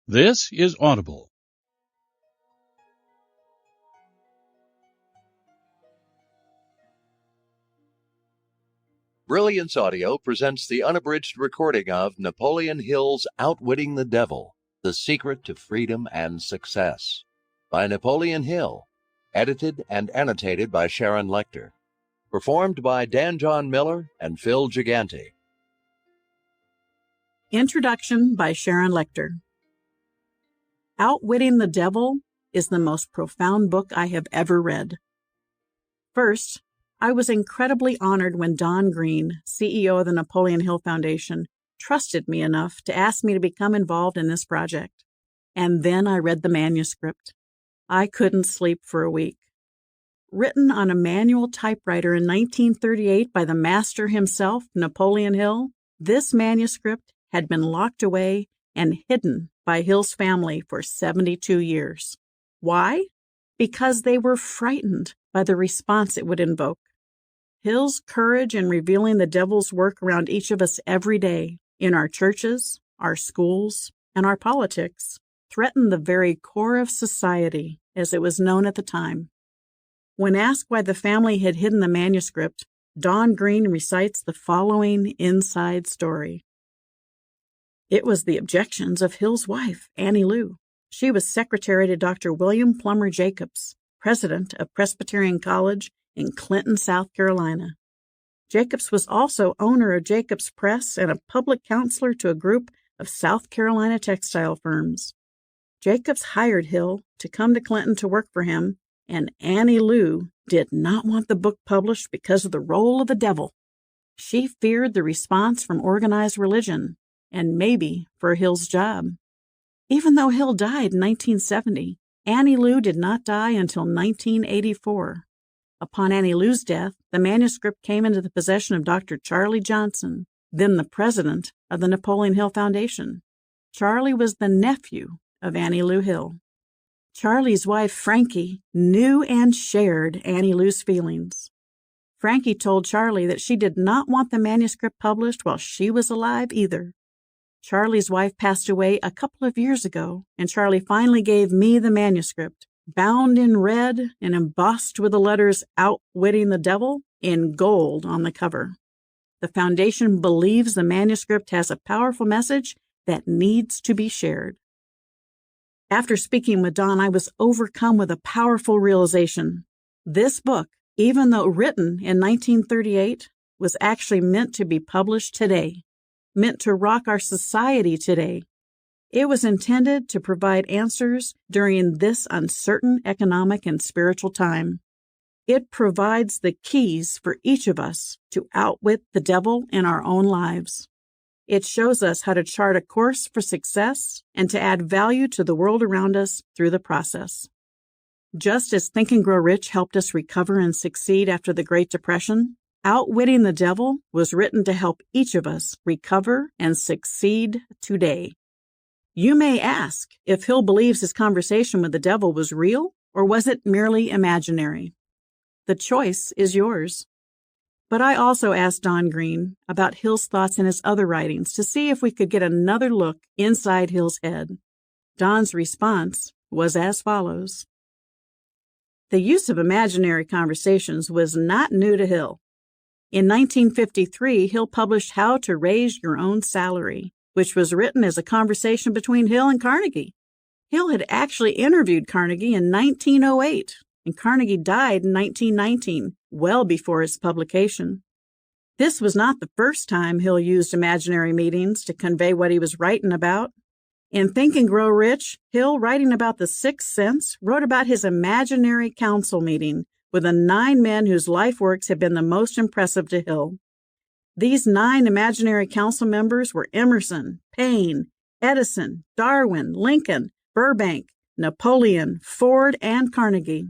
This is Audible. Brilliance Audio presents the unabridged recording of Napoleon Hill's Outwitting the Devil, The Secret to Freedom and Success, by Napoleon Hill, edited and annotated by Sharon Lechter, performed by Dan John Miller and Phil Gigante. Introduction by Sharon Lechter. Outwitting the Devil is the most profound book I have ever read. First, I was incredibly honored when Don Green, CEO of the Napoleon Hill Foundation, trusted me enough to ask me to become involved in this project. And then I read the manuscript. I couldn't sleep for a week. Written on a manual typewriter in 1938 by the master himself, Napoleon Hill, this manuscript had been locked away and hidden by Hill's family for 72 years. Why? Because they were frightened by the response it would invoke. Hill's courage in revealing the devil's work around each of us every day, in our churches, our schools, and our politics, threatened the very core of society, as it was known at the time. When asked why the family had hidden the manuscript, Don Green recites the following inside story. It was the objections of Hill's wife, Annie Lou. She was secretary to Dr. William Plummer Jacobs, president of Presbyterian College in Clinton, South Carolina. Jacobs was also owner of Jacobs Press and a public counselor to a group of South Carolina textile firms. Jacobs hired Hill to come to Clinton to work for him, and Annie Lou did not want the book published because of the role of the devil. She feared the response from organized religion, and maybe for Hill's job. Even though Hill died in 1970, Annie Lou did not die until 1984. Upon Annie Lou's death, the manuscript came into the possession of Dr. Charlie Johnson, then the president of the Napoleon Hill Foundation. Charlie was the nephew of Annie Lou Hill. Charlie's wife, Frankie, knew and shared Annie Lou's feelings. Frankie told Charlie that she did not want the manuscript published while she was alive either. Charlie's wife passed away a couple of years ago, and Charlie finally gave me the manuscript, bound in red and embossed with the letters Outwitting the Devil in gold on the cover. The Foundation believes the manuscript has a powerful message that needs to be shared. After speaking with Don, I was overcome with a powerful realization. This book, even though written in 1938, was actually meant to be published today, meant to rock our society today. It was intended to provide answers during this uncertain economic and spiritual time. It provides the keys for each of us to outwit the devil in our own lives. It shows us how to chart a course for success and to add value to the world around us through the process. Just as Think and Grow Rich helped us recover and succeed after the Great Depression, Outwitting the Devil was written to help each of us recover and succeed today. You may ask if Hill believes his conversation with the devil was real, or was it merely imaginary? The choice is yours. But I also asked Don Green about Hill's thoughts in his other writings to see if we could get another look inside Hill's head. Don's response was as follows. The use of imaginary conversations was not new to Hill. In 1953, Hill published How to Raise Your Own Salary, which was written as a conversation between Hill and Carnegie. Hill had actually interviewed Carnegie in 1908, and Carnegie died in 1919, well before its publication. This was not the first time Hill used imaginary meetings to convey what he was writing about. In Think and Grow Rich, Hill, writing about the sixth sense, wrote about his imaginary council meeting with the 9 men whose life works had been the most impressive to Hill. These 9 imaginary council members were Emerson, Paine, Edison, Darwin, Lincoln, Burbank, Napoleon, Ford, and Carnegie.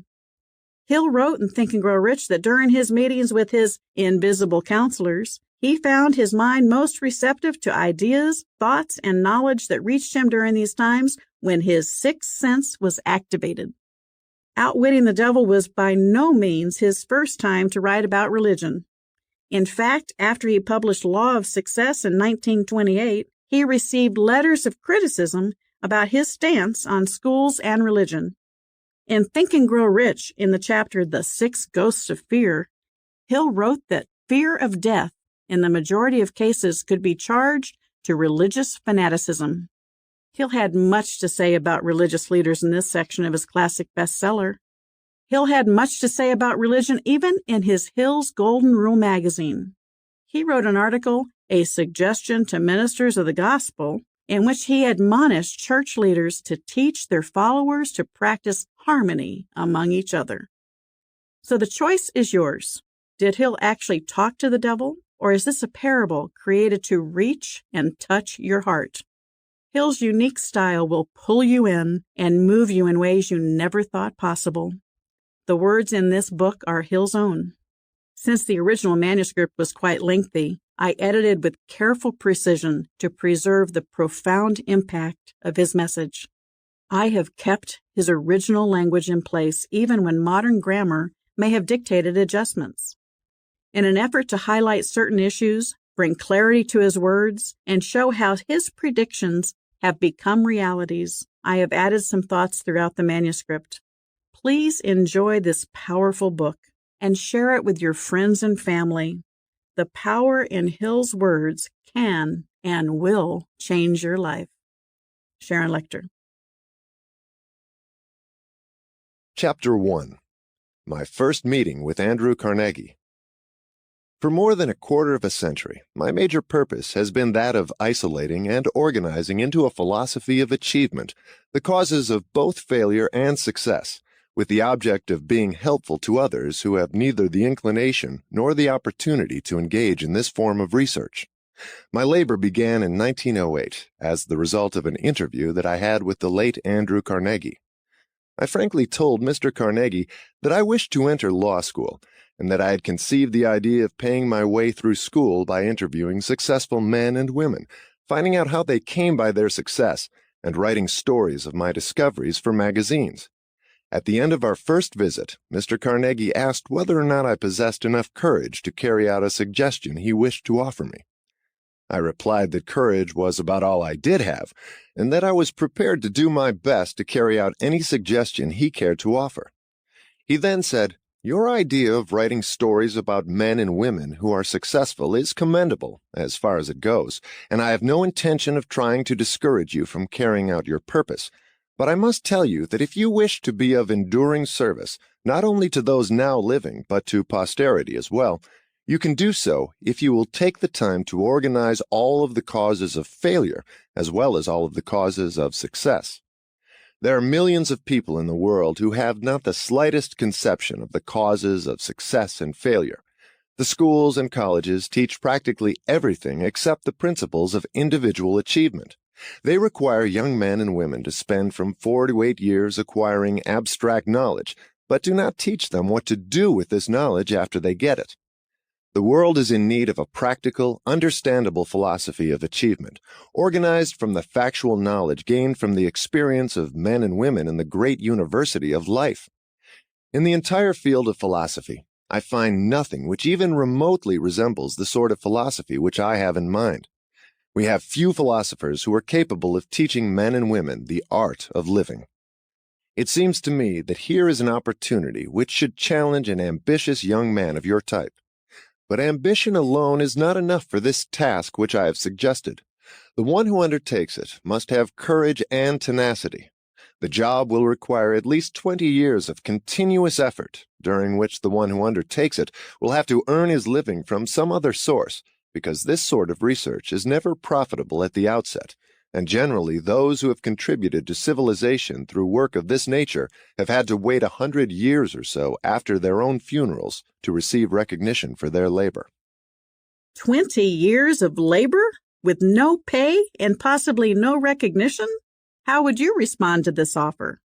Hill wrote in Think and Grow Rich that during his meetings with his invisible counselors, he found his mind most receptive to ideas, thoughts, and knowledge that reached him during these times when his sixth sense was activated. Outwitting the Devil was by no means his first time to write about religion. In fact, after he published Law of Success in 1928, he received letters of criticism about his stance on schools and religion. In Think and Grow Rich, in the chapter The 6 Ghosts of Fear, Hill wrote that fear of death, in the majority of cases, could be charged to religious fanaticism. Hill had much to say about religious leaders in this section of his classic bestseller. Hill had much to say about religion even in his Hill's Golden Rule magazine. He wrote an article, A Suggestion to Ministers of the Gospel, in which he admonished church leaders to teach their followers to practice harmony among each other. So the choice is yours. Did Hill actually talk to the devil, or is this a parable created to reach and touch your heart? Hill's unique style will pull you in and move you in ways you never thought possible. The words in this book are Hill's own. Since the original manuscript was quite lengthy, I edited with careful precision to preserve the profound impact of his message. I have kept his original language in place even when modern grammar may have dictated adjustments. In an effort to highlight certain issues, bring clarity to his words, and show how his predictions have become realities, I have added some thoughts throughout the manuscript. Please enjoy this powerful book and share it with your friends and family. The power in Hill's words can and will change your life. Sharon Lecter. Chapter 1. My First Meeting with Andrew Carnegie. For more than a quarter of a century, my major purpose has been that of isolating and organizing into a philosophy of achievement the causes of both failure and success, with the object of being helpful to others who have neither the inclination nor the opportunity to engage in this form of research. My labor began in 1908 as the result of an interview that I had with the late Andrew Carnegie. I frankly told Mr. Carnegie that I wished to enter law school, and that I had conceived the idea of paying my way through school by interviewing successful men and women, finding out how they came by their success, and writing stories of my discoveries for magazines. At the end of our first visit, Mr. Carnegie asked whether or not I possessed enough courage to carry out a suggestion he wished to offer me. I replied that courage was about all I did have, and that I was prepared to do my best to carry out any suggestion he cared to offer. He then said, "Your idea of writing stories about men and women who are successful is commendable, as far as it goes, and I have no intention of trying to discourage you from carrying out your purpose. But I must tell you that if you wish to be of enduring service, not only to those now living, but to posterity as well, you can do so if you will take the time to organize all of the causes of failure, as well as all of the causes of success. There are millions of people in the world who have not the slightest conception of the causes of success and failure. The schools and colleges teach practically everything except the principles of individual achievement. They require young men and women to spend from 4 to 8 years acquiring abstract knowledge, but do not teach them what to do with this knowledge after they get it. The world is in need of a practical, understandable philosophy of achievement, organized from the factual knowledge gained from the experience of men and women in the great university of life. In the entire field of philosophy, I find nothing which even remotely resembles the sort of philosophy which I have in mind. We have few philosophers who are capable of teaching men and women the art of living. It seems to me that here is an opportunity which should challenge an ambitious young man of your type. But ambition alone is not enough for this task which I have suggested. The one who undertakes it must have courage and tenacity. The job will require at least 20 years of continuous effort, during which the one who undertakes it will have to earn his living from some other source, because this sort of research is never profitable at the outset, and generally those who have contributed to civilization through work of this nature have had to wait 100 years or so after their own funerals to receive recognition for their labor. 20 years of labor with no pay and possibly no recognition? How would you respond to this offer?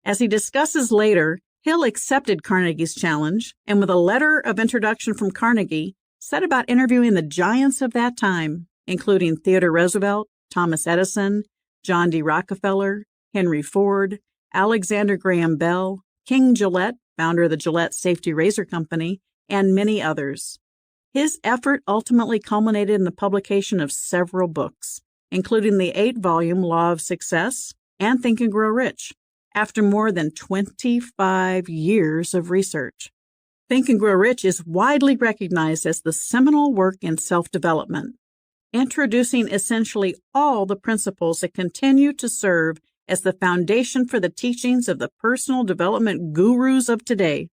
As he discusses later, Hill accepted Carnegie's challenge, and with a letter of introduction from Carnegie, set about interviewing the giants of that time, including Theodore Roosevelt, Thomas Edison, John D. Rockefeller, Henry Ford, Alexander Graham Bell, King Gillette, founder of the Gillette Safety Razor Company, and many others. His effort ultimately culminated in the publication of several books, including the 8-volume Law of Success, and Think and Grow Rich after more than 25 years of research. Think and Grow Rich is widely recognized as the seminal work in self-development, introducing essentially all the principles that continue to serve as the foundation for the teachings of the personal development gurus of today.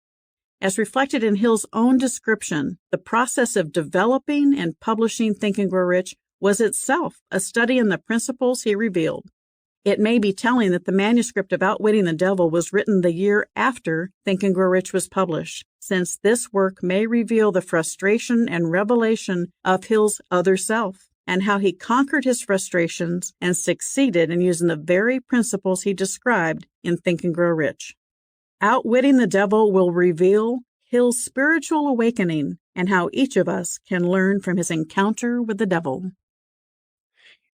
As reflected in Hill's own description, the process of developing and publishing Think and Grow Rich was itself a study in the principles he revealed. It may be telling that the manuscript of Outwitting the Devil was written the year after Think and Grow Rich was published, since this work may reveal the frustration and revelation of Hill's other self, and how he conquered his frustrations and succeeded in using the very principles he described in Think and Grow Rich. Outwitting the Devil will reveal Hill's spiritual awakening and how each of us can learn from his encounter with the devil.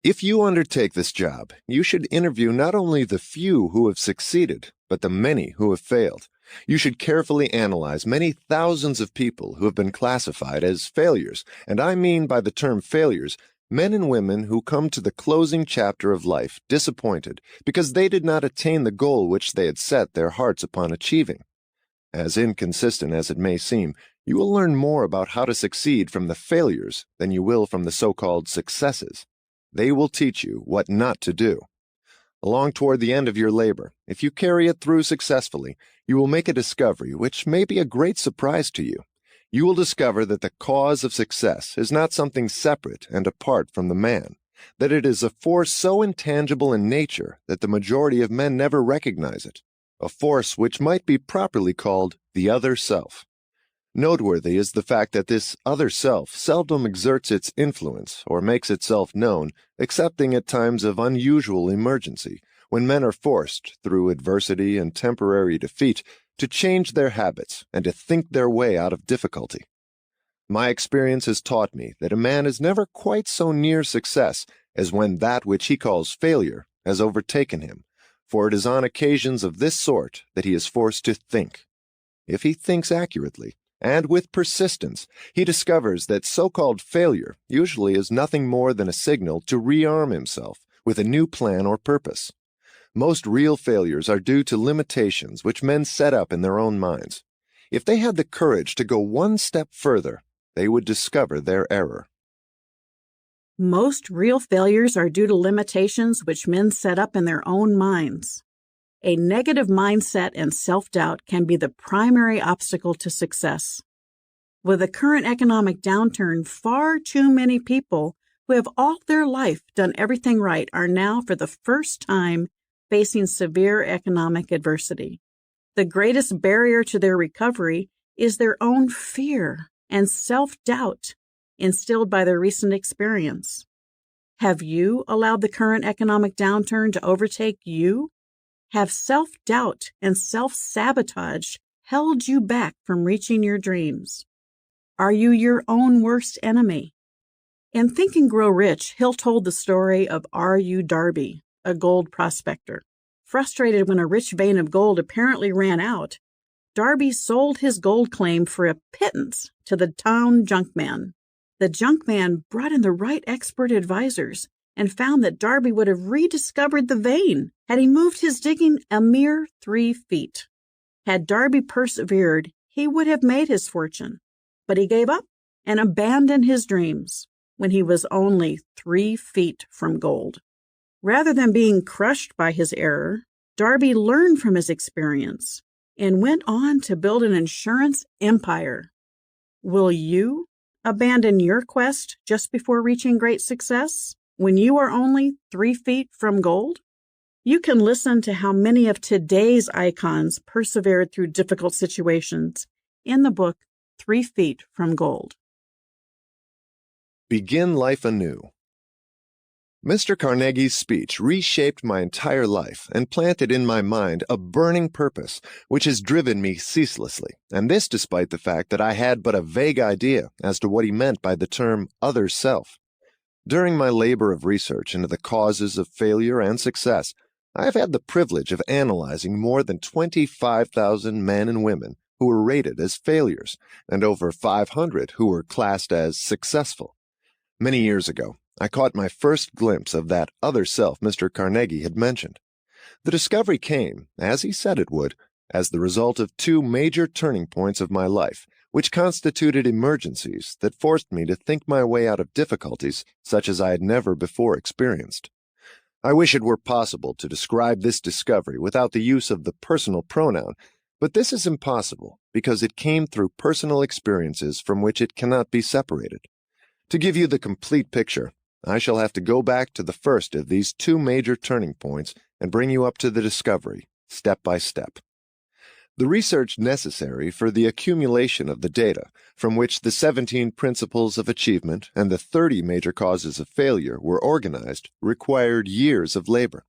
If you undertake this job, you should interview not only the few who have succeeded, but the many who have failed. You should carefully analyze many thousands of people who have been classified as failures, and I mean by the term failures, men and women who come to the closing chapter of life disappointed because they did not attain the goal which they had set their hearts upon achieving. As inconsistent as it may seem, you will learn more about how to succeed from the failures than you will from the so-called successes. They will teach you what not to do. Along toward the end of your labor, if you carry it through successfully, you will make a discovery which may be a great surprise to you. You will discover that the cause of success is not something separate and apart from the man, that it is a force so intangible in nature that the majority of men never recognize it, a force which might be properly called the other self. Noteworthy is the fact that this other self seldom exerts its influence or makes itself known, excepting at times of unusual emergency, when men are forced, through adversity and temporary defeat, to change their habits and to think their way out of difficulty. My experience has taught me that a man is never quite so near success as when that which he calls failure has overtaken him, for it is on occasions of this sort that he is forced to think. If he thinks accurately, and with persistence, he discovers that so-called failure usually is nothing more than a signal to rearm himself with a new plan or purpose. Most real failures are due to limitations which men set up in their own minds. If they had the courage to go one step further, they would discover their error. Most real failures are due to limitations which men set up in their own minds. A negative mindset and self-doubt can be the primary obstacle to success. With the current economic downturn, far too many people who have all their life done everything right are now, for the first time, facing severe economic adversity. The greatest barrier to their recovery is their own fear and self-doubt instilled by their recent experience. Have you allowed the current economic downturn to overtake you? Have self-doubt and self-sabotage held you back from reaching your dreams? Are you your own worst enemy? In Think and Grow Rich, Hill told the story of R.U. Darby, a gold prospector. Frustrated when a rich vein of gold apparently ran out, Darby sold his gold claim for a pittance to the town junkman. The junkman brought in the right expert advisors and found that Darby would have rediscovered the vein had he moved his digging a mere 3 feet. Had Darby persevered, he would have made his fortune, but he gave up and abandoned his dreams when he was only 3 feet from gold. Rather than being crushed by his error, Darby learned from his experience and went on to build an insurance empire. Will you abandon your quest just before reaching great success, when you are only 3 feet from gold? You can listen to how many of today's icons persevered through difficult situations in the book 3 Feet from Gold. Begin life anew. Mr. Carnegie's speech reshaped my entire life and planted in my mind a burning purpose which has driven me ceaselessly, and this despite the fact that I had but a vague idea as to what he meant by the term other self. During my labor of research into the causes of failure and success, I have had the privilege of analyzing more than 25,000 men and women who were rated as failures, and over 500 who were classed as successful. Many years ago, I caught my first glimpse of that other self Mr. Carnegie had mentioned. The discovery came, as he said it would, as the result of two major turning points of my life, which constituted emergencies that forced me to think my way out of difficulties such as I had never before experienced. I wish it were possible to describe this discovery without the use of the personal pronoun, but this is impossible because it came through personal experiences from which it cannot be separated. To give you the complete picture, I shall have to go back to the first of these two major turning points and bring you up to the discovery, step by step. The research necessary for the accumulation of the data, from which the 17 principles of achievement and the 30 major causes of failure were organized, required years of labor.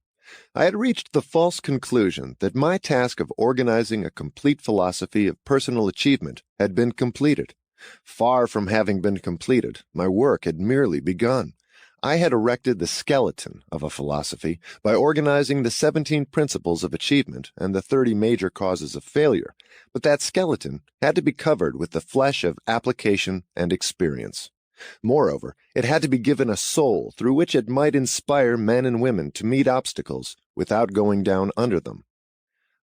I had reached the false conclusion that my task of organizing a complete philosophy of personal achievement had been completed. Far from having been completed, my work had merely begun. I had erected the skeleton of a philosophy by organizing the 17 principles of achievement and the 30 major causes of failure, but that skeleton had to be covered with the flesh of application and experience. Moreover, it had to be given a soul through which it might inspire men and women to meet obstacles without going down under them.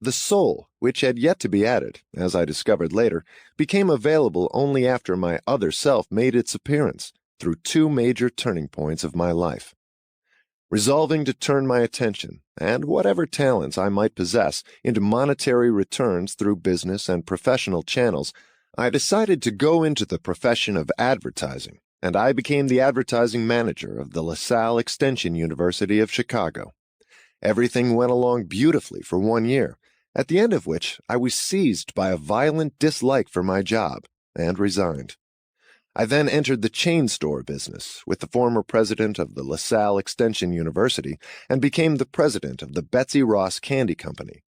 The soul, which had yet to be added, as I discovered later, became available only after my other self made its appearance, through two major turning points of my life. Resolving to turn my attention, and whatever talents I might possess, into monetary returns through business and professional channels, I decided to go into the profession of advertising, and I became the advertising manager of the LaSalle Extension University of Chicago. Everything went along beautifully for 1 year, at the end of which I was seized by a violent dislike for my job and resigned. I then entered the chain store business with the former president of the LaSalle Extension University and became the president of the Betsy Ross Candy Company.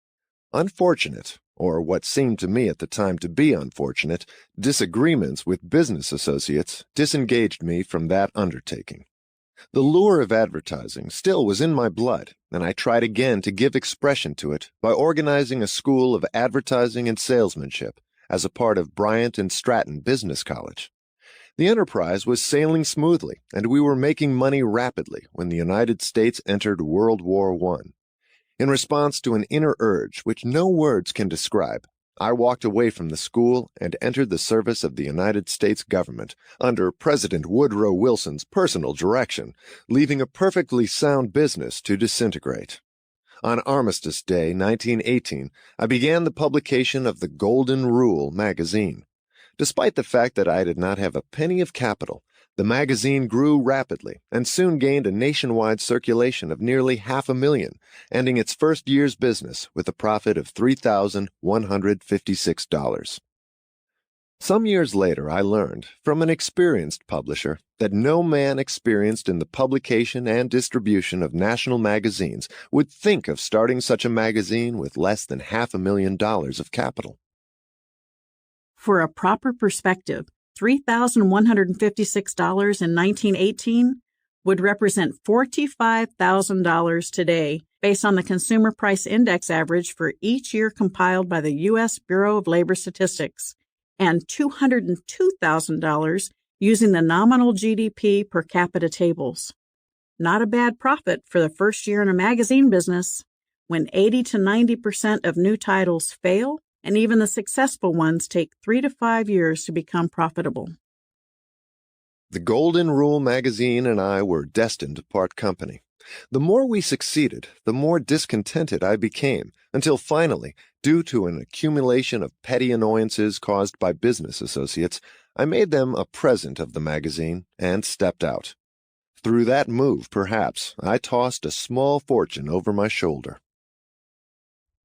Unfortunate, or what seemed to me at the time to be unfortunate, disagreements with business associates disengaged me from that undertaking. The lure of advertising still was in my blood, and I tried again to give expression to it by organizing a school of advertising and salesmanship as a part of Bryant and Stratton Business College. The enterprise was sailing smoothly, and we were making money rapidly when the United States entered World War I. In response to an inner urge which no words can describe, I walked away from the school and entered the service of the United States government under President Woodrow Wilson's personal direction, leaving a perfectly sound business to disintegrate. On Armistice Day, 1918, I began the publication of the Golden Rule magazine. Despite the fact that I did not have a penny of capital, the magazine grew rapidly and soon gained a nationwide circulation of nearly 500,000, ending its first year's business with a profit of $3,156. Some years later, I learned, from an experienced publisher, that no man experienced in the publication and distribution of national magazines would think of starting such a magazine with less than $500,000 of capital. For a proper perspective, $3,156 in 1918 would represent $45,000 today, based on the Consumer Price Index average for each year compiled by the U.S. Bureau of Labor Statistics, and $202,000 using the nominal GDP per capita tables. Not a bad profit for the first year in a magazine business, when 80 to 90% of new titles fail, and even the successful ones take 3 to 5 years to become profitable. The Golden Rule magazine and I were destined to part company. The more we succeeded, the more discontented I became, until finally, due to an accumulation of petty annoyances caused by business associates, I made them a present of the magazine and stepped out. Through that move, perhaps, I tossed a small fortune over my shoulder.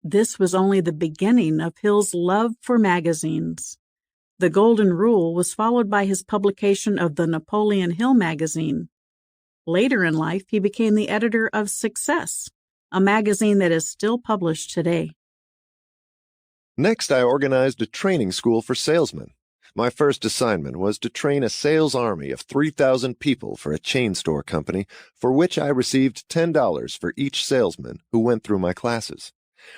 This was only the beginning of Hill's love for magazines. The Golden Rule was followed by his publication of the Napoleon Hill magazine. Later in life, he became the editor of Success, a magazine that is still published today. Next, I organized a training school for salesmen. My first assignment was to train a sales army of 3,000 people for a chain store company, for which I received $10 for each salesman who went through my classes.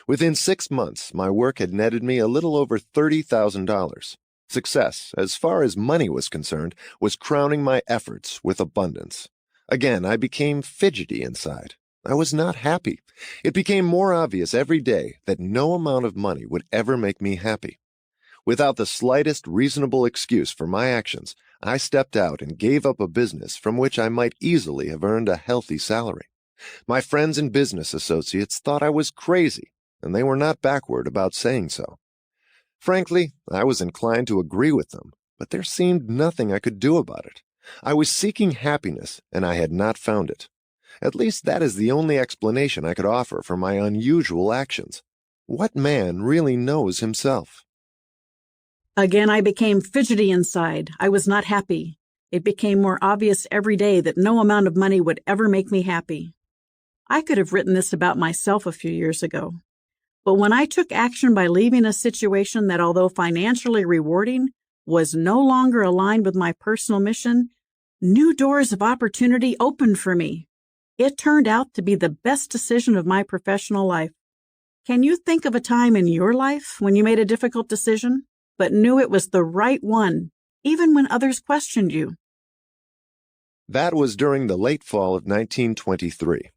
Within 6 months, my work had netted me a little over $30,000. Success, as far as money was concerned, was crowning my efforts with abundance. Again, I became fidgety inside. I was not happy. It became more obvious every day that no amount of money would ever make me happy. Without the slightest reasonable excuse for my actions, I stepped out and gave up a business from which I might easily have earned a healthy salary. My friends and business associates thought I was crazy, and they were not backward about saying so. Frankly, I was inclined to agree with them, but there seemed nothing I could do about it. I was seeking happiness, and I had not found it. At least that is the only explanation I could offer for my unusual actions. What man really knows himself? Again, I became fidgety inside. I was not happy. It became more obvious every day that no amount of money would ever make me happy. I could have written this about myself a few years ago. But when I took action by leaving a situation that, although financially rewarding, was no longer aligned with my personal mission, new doors of opportunity opened for me. It turned out to be the best decision of my professional life. Can you think of a time in your life when you made a difficult decision, but knew it was the right one, even when others questioned you? That was during the late fall of 1923.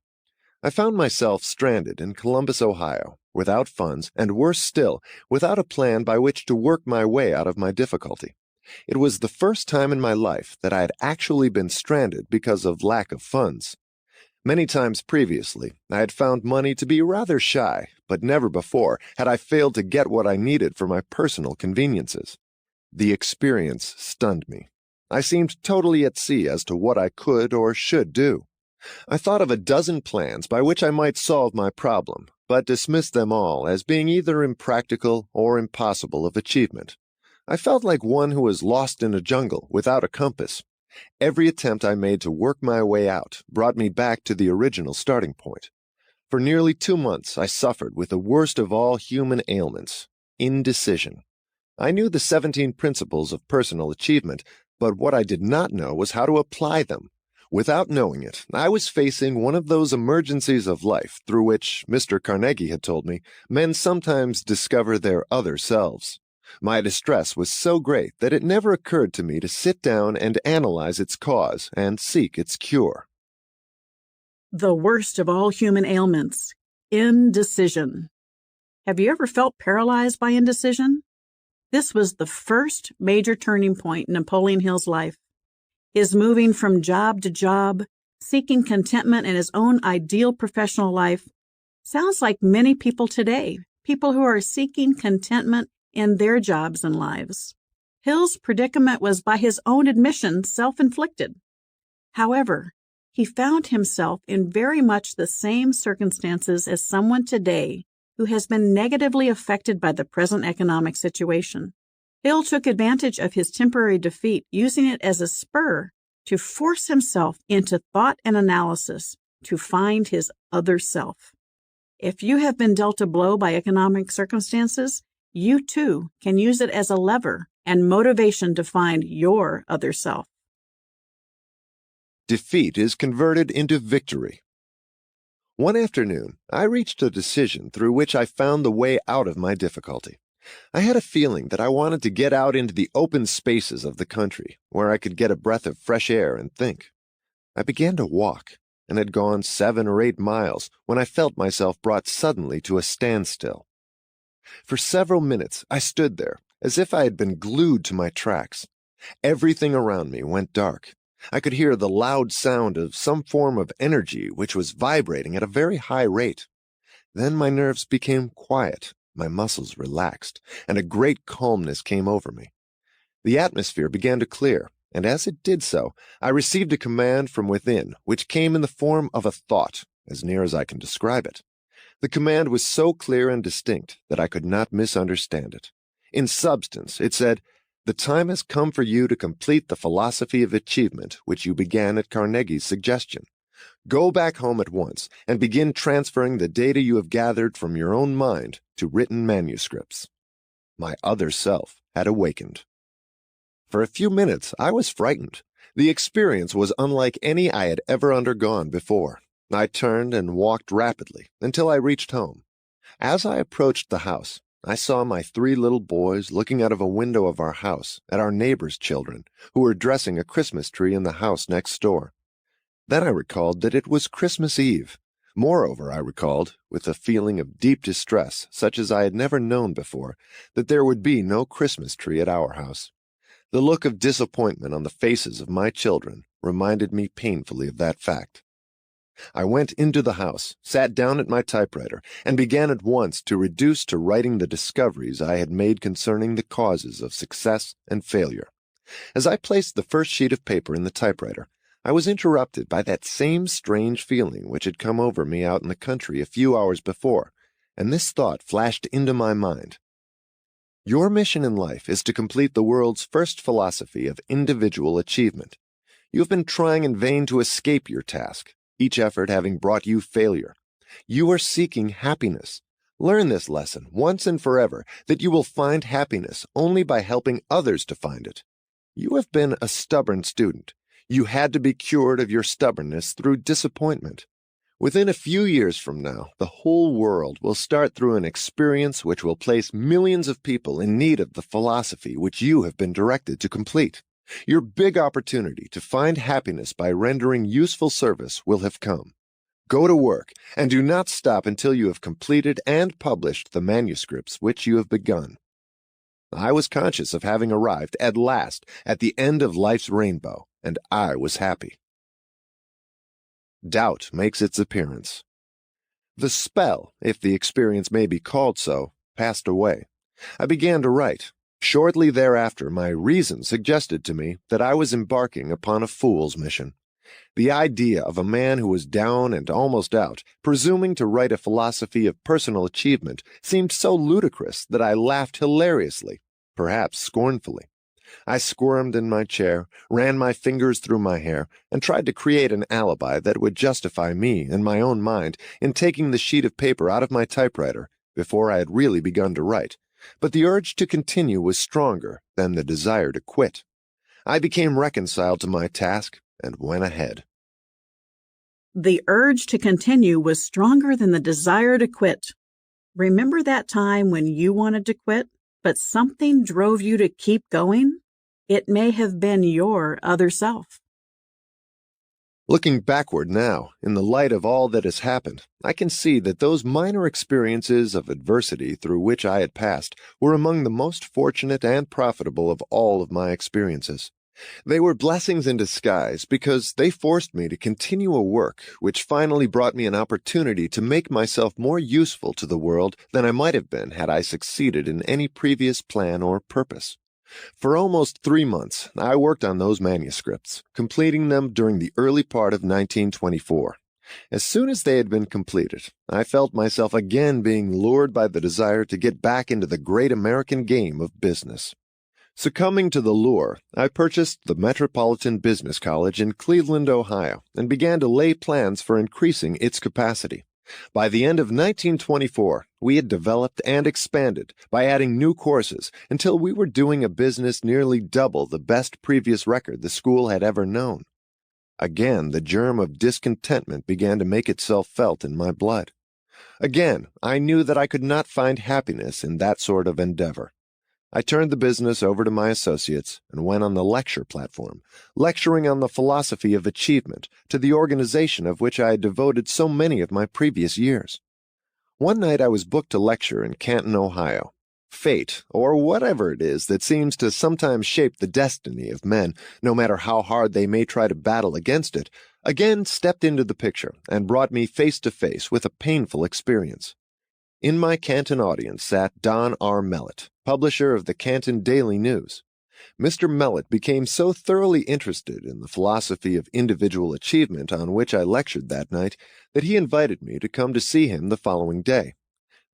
I found myself stranded in Columbus, Ohio, without funds, and worse still, without a plan by which to work my way out of my difficulty. It was the first time in my life that I had actually been stranded because of lack of funds. Many times previously, I had found money to be rather shy, but never before had I failed to get what I needed for my personal conveniences. The experience stunned me. I seemed totally at sea as to what I could or should do. I thought of a dozen plans by which I might solve my problem, but dismissed them all as being either impractical or impossible of achievement. I felt like one who was lost in a jungle without a compass. Every attempt I made to work my way out brought me back to the original starting point. For nearly 2 months, I suffered with the worst of all human ailments, indecision. I knew the 17 principles of personal achievement, but what I did not know was how to apply them. Without knowing it, I was facing one of those emergencies of life through which, Mr. Carnegie had told me, men sometimes discover their other selves. My distress was so great that it never occurred to me to sit down and analyze its cause and seek its cure. The worst of all human ailments, indecision. Have you ever felt paralyzed by indecision? This was the first major turning point in Napoleon Hill's life. His moving from job to job, seeking contentment in his own ideal professional life, sounds like many people today, people who are seeking contentment in their jobs and lives. Hill's predicament was, by his own admission, self-inflicted. However, he found himself in very much the same circumstances as someone today who has been negatively affected by the present economic situation. Hill took advantage of his temporary defeat, using it as a spur to force himself into thought and analysis to find his other self. If you have been dealt a blow by economic circumstances, you too can use it as a lever and motivation to find your other self. Defeat is converted into victory. One afternoon, I reached a decision through which I found the way out of my difficulty. I had a feeling that I wanted to get out into the open spaces of the country, where I could get a breath of fresh air and think. I began to walk, and had gone 7 or 8 miles when I felt myself brought suddenly to a standstill. For several minutes I stood there, as if I had been glued to my tracks. Everything around me went dark. I could hear the loud sound of some form of energy which was vibrating at a very high rate. Then my nerves became quiet, my muscles relaxed, and a great calmness came over me. The atmosphere began to clear, and as it did so, I received a command from within, which came in the form of a thought, as near as I can describe it. The command was so clear and distinct that I could not misunderstand it. In substance, it said, "The time has come for you to complete the philosophy of achievement which you began at Carnegie's suggestion. Go back home at once and begin transferring the data you have gathered from your own mind to written manuscripts." My other self had awakened. For a few minutes, I was frightened. The experience was unlike any I had ever undergone before. I turned and walked rapidly until I reached home. As I approached the house, I saw my 3 little boys looking out of a window of our house at our neighbor's children, who were dressing a Christmas tree in the house next door. Then I recalled that it was Christmas Eve. Moreover, I recalled, with a feeling of deep distress such as I had never known before, that there would be no Christmas tree at our house. The look of disappointment on the faces of my children reminded me painfully of that fact. I went into the house, sat down at my typewriter, and began at once to reduce to writing the discoveries I had made concerning the causes of success and failure. As I placed the first sheet of paper in the typewriter, I was interrupted by that same strange feeling which had come over me out in the country a few hours before, and this thought flashed into my mind. Your mission in life is to complete the world's first philosophy of individual achievement. You have been trying in vain to escape your task, each effort having brought you failure. You are seeking happiness. Learn this lesson once and forever, that you will find happiness only by helping others to find it. You have been a stubborn student. You had to be cured of your stubbornness through disappointment. Within a few years from now, the whole world will start through an experience which will place millions of people in need of the philosophy which you have been directed to complete. Your big opportunity to find happiness by rendering useful service will have come. Go to work, and do not stop until you have completed and published the manuscripts which you have begun. I was conscious of having arrived at last at the end of life's rainbow, and I was happy. Doubt makes its appearance. The spell, if the experience may be called so, passed away. I began to write. Shortly thereafter, my reason suggested to me that I was embarking upon a fool's mission. The idea of a man who was down and almost out, presuming to write a philosophy of personal achievement, seemed so ludicrous that I laughed hilariously, perhaps scornfully. I squirmed in my chair, ran my fingers through my hair, and tried to create an alibi that would justify me, in my own mind, in taking the sheet of paper out of my typewriter before I had really begun to write. But the urge to continue was stronger than the desire to quit. I became reconciled to my task and went ahead. The urge to continue was stronger than the desire to quit. Remember that time when you wanted to quit, but something drove you to keep going? It may have been your other self. Looking backward now, in the light of all that has happened, I can see that those minor experiences of adversity through which I had passed were among the most fortunate and profitable of all of my experiences. They were blessings in disguise because they forced me to continue a work which finally brought me an opportunity to make myself more useful to the world than I might have been had I succeeded in any previous plan or purpose. For almost 3 months, I worked on those manuscripts, completing them during the early part of 1924. As soon as they had been completed, I felt myself again being lured by the desire to get back into the great American game of business. Succumbing to the lure, I purchased the Metropolitan Business College in Cleveland, Ohio, and began to lay plans for increasing its capacity. By the end of 1924, we had developed and expanded by adding new courses until we were doing a business nearly double the best previous record the school had ever known. Again, the germ of discontentment began to make itself felt in my blood. Again, I knew that I could not find happiness in that sort of endeavor. I turned the business over to my associates and went on the lecture platform, lecturing on the philosophy of achievement to the organization of which I had devoted so many of my previous years. One night I was booked to lecture in Canton, Ohio. Fate, or whatever it is that seems to sometimes shape the destiny of men, no matter how hard they may try to battle against it, again stepped into the picture and brought me face to face with a painful experience. In my Canton audience sat Don R. Mellett, publisher of the Canton Daily News. Mr. Mellett became so thoroughly interested in the philosophy of individual achievement on which I lectured that night that he invited me to come to see him the following day.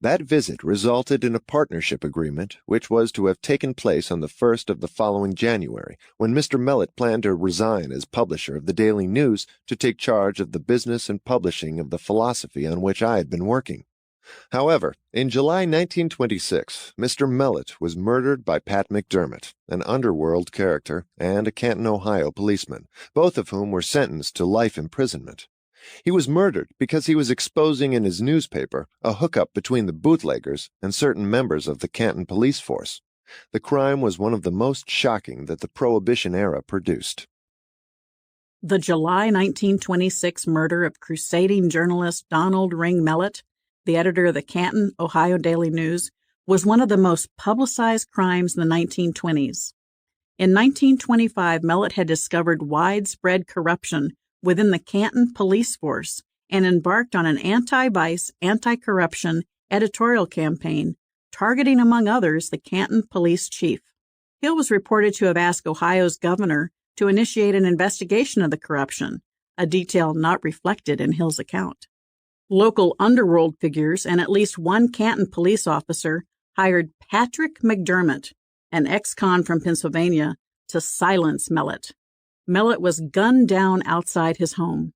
That visit resulted in a partnership agreement which was to have taken place on the 1st of the following January, when Mr. Mellett planned to resign as publisher of the Daily News to take charge of the business and publishing of the philosophy on which I had been working. However, in July 1926, Mr. Mellett was murdered by Pat McDermott, an underworld character, and a Canton, Ohio policeman, both of whom were sentenced to life imprisonment. He was murdered because he was exposing in his newspaper a hookup between the bootleggers and certain members of the Canton police force. The crime was one of the most shocking that the Prohibition era produced. The July 1926 murder of crusading journalist Donald Ring Mellett, the editor of the Canton, Ohio Daily News, was one of the most publicized crimes in the 1920s. In 1925, Mellett had discovered widespread corruption within the Canton police force and embarked on an anti-vice, anti-corruption editorial campaign, targeting, among others, the Canton police chief. Hill was reported to have asked Ohio's governor to initiate an investigation of the corruption, a detail not reflected in Hill's account. Local underworld figures and at least one Canton police officer hired Patrick McDermott, an ex-con from Pennsylvania, to silence Mellett. Mellett was gunned down outside his home.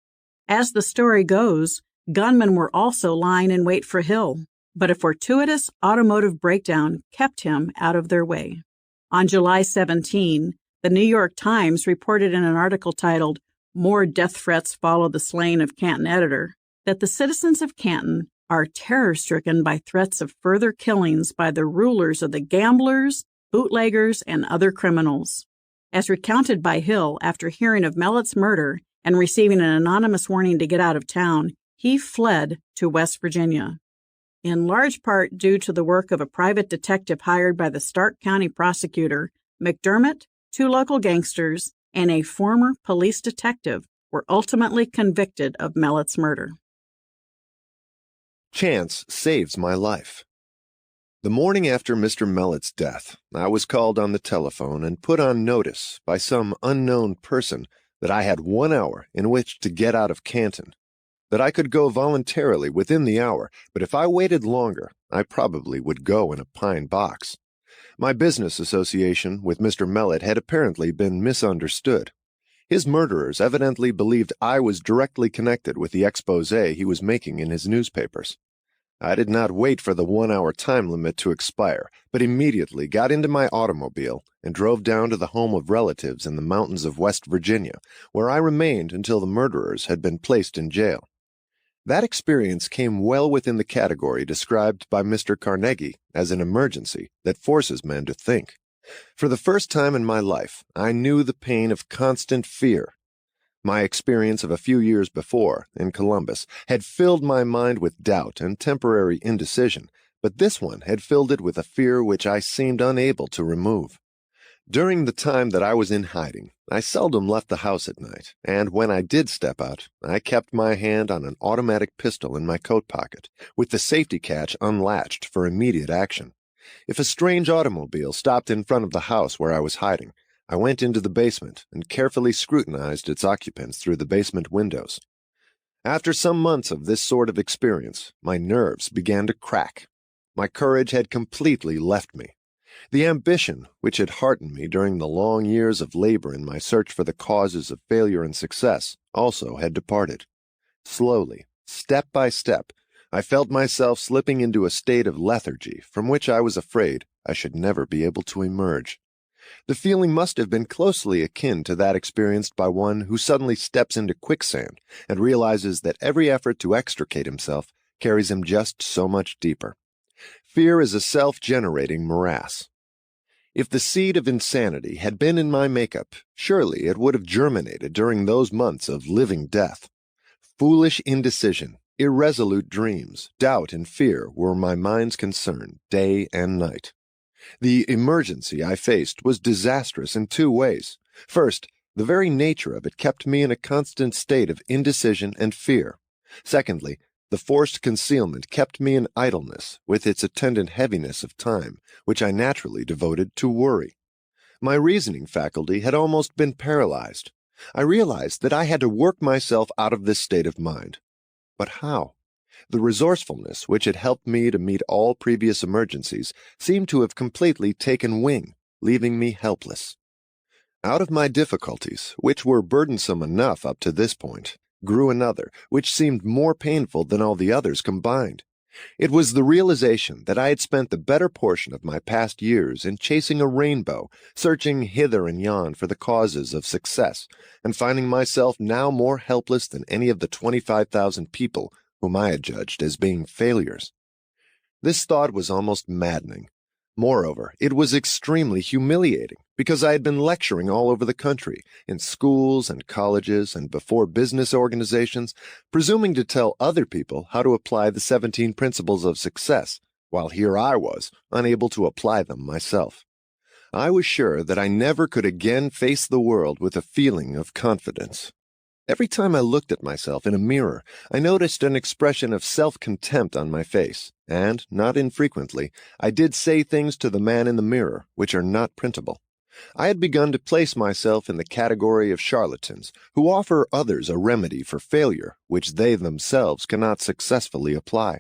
As the story goes, gunmen were also lying in wait for Hill, but a fortuitous automotive breakdown kept him out of their way. On July 17, the New York Times reported in an article titled, "More Death Threats Follow the Slaying of Canton Editor," that the citizens of Canton are terror-stricken by threats of further killings by the rulers of the gamblers, bootleggers, and other criminals. As recounted by Hill, after hearing of Mellett's murder and receiving an anonymous warning to get out of town, he fled to West Virginia. In large part due to the work of a private detective hired by the Stark County prosecutor, McDermott, 2 local gangsters, and a former police detective were ultimately convicted of Mellett's murder. Chance saves my life. The morning after Mr. Mellett's death, I was called on the telephone and put on notice by some unknown person that I had 1 hour in which to get out of Canton, that I could go voluntarily within the hour, but if I waited longer, I probably would go in a pine box. My business association with Mr. Mellett had apparently been misunderstood. His murderers evidently believed I was directly connected with the exposé he was making in his newspapers. I did not wait for the 1 hour time limit to expire, but immediately got into my automobile and drove down to the home of relatives in the mountains of West Virginia, where I remained until the murderers had been placed in jail. That experience came well within the category described by Mr. Carnegie as an emergency that forces men to think. For the first time in my life, I knew the pain of constant fear. My experience of a few years before, in Columbus, had filled my mind with doubt and temporary indecision, but this one had filled it with a fear which I seemed unable to remove. During the time that I was in hiding, I seldom left the house at night, and when I did step out, I kept my hand on an automatic pistol in my coat pocket, with the safety catch unlatched for immediate action. If a strange automobile stopped in front of the house where I was hiding, I went into the basement and carefully scrutinized its occupants through the basement windows. After some months of this sort of experience, my nerves began to crack. My courage had completely left me. The ambition which had heartened me during the long years of labor in my search for the causes of failure and success also had departed. Slowly, step by step, I felt myself slipping into a state of lethargy from which I was afraid I should never be able to emerge. The feeling must have been closely akin to that experienced by one who suddenly steps into quicksand and realizes that every effort to extricate himself carries him just so much deeper. Fear is a self-generating morass. If the seed of insanity had been in my makeup, surely it would have germinated during those months of living death. Foolish indecision, irresolute dreams, doubt, and fear were my mind's concern day and night. The emergency I faced was disastrous in 2 ways. First, the very nature of it kept me in a constant state of indecision and fear. Secondly, the forced concealment kept me in idleness with its attendant heaviness of time, which I naturally devoted to worry. My reasoning faculty had almost been paralyzed. I realized that I had to work myself out of this state of mind. But how? The resourcefulness which had helped me to meet all previous emergencies seemed to have completely taken wing, leaving me helpless. Out of my difficulties, which were burdensome enough up to this point, grew another, which seemed more painful than all the others combined. It was the realization that I had spent the better portion of my past years in chasing a rainbow, searching hither and yon for the causes of success, and finding myself now more helpless than any of the 25,000 people whom I had judged as being failures. This thought was almost maddening, Moreover, it was extremely humiliating because I had been lecturing all over the country, in schools and colleges and before business organizations, presuming to tell other people how to apply the 17 principles of success, while here I was, unable to apply them myself. I was sure that I never could again face the world with a feeling of confidence. Every time I looked at myself in a mirror, I noticed an expression of self-contempt on my face, and, not infrequently, I did say things to the man in the mirror which are not printable. I had begun to place myself in the category of charlatans who offer others a remedy for failure which they themselves cannot successfully apply.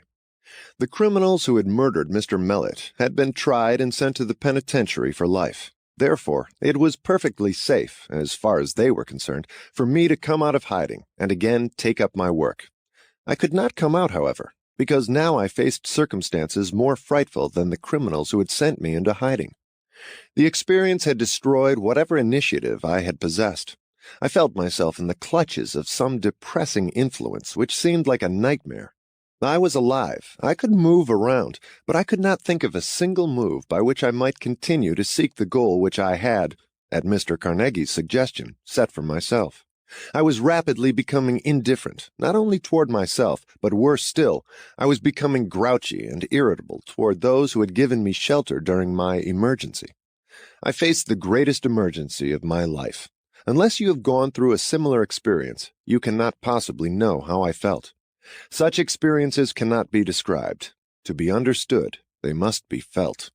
The criminals who had murdered Mr. Mellet had been tried and sent to the penitentiary for life. Therefore, it was perfectly safe, as far as they were concerned, for me to come out of hiding and again take up my work. I could not come out, however, because now I faced circumstances more frightful than the criminals who had sent me into hiding. The experience had destroyed whatever initiative I had possessed. I felt myself in the clutches of some depressing influence which seemed like a nightmare. I was alive, I could move around, but I could not think of a single move by which I might continue to seek the goal which I had, at Mr. Carnegie's suggestion, set for myself. I was rapidly becoming indifferent, not only toward myself, but worse still, I was becoming grouchy and irritable toward those who had given me shelter during my emergency. I faced the greatest emergency of my life. Unless you have gone through a similar experience, you cannot possibly know how I felt. Such experiences cannot be described. To be understood, they must be felt.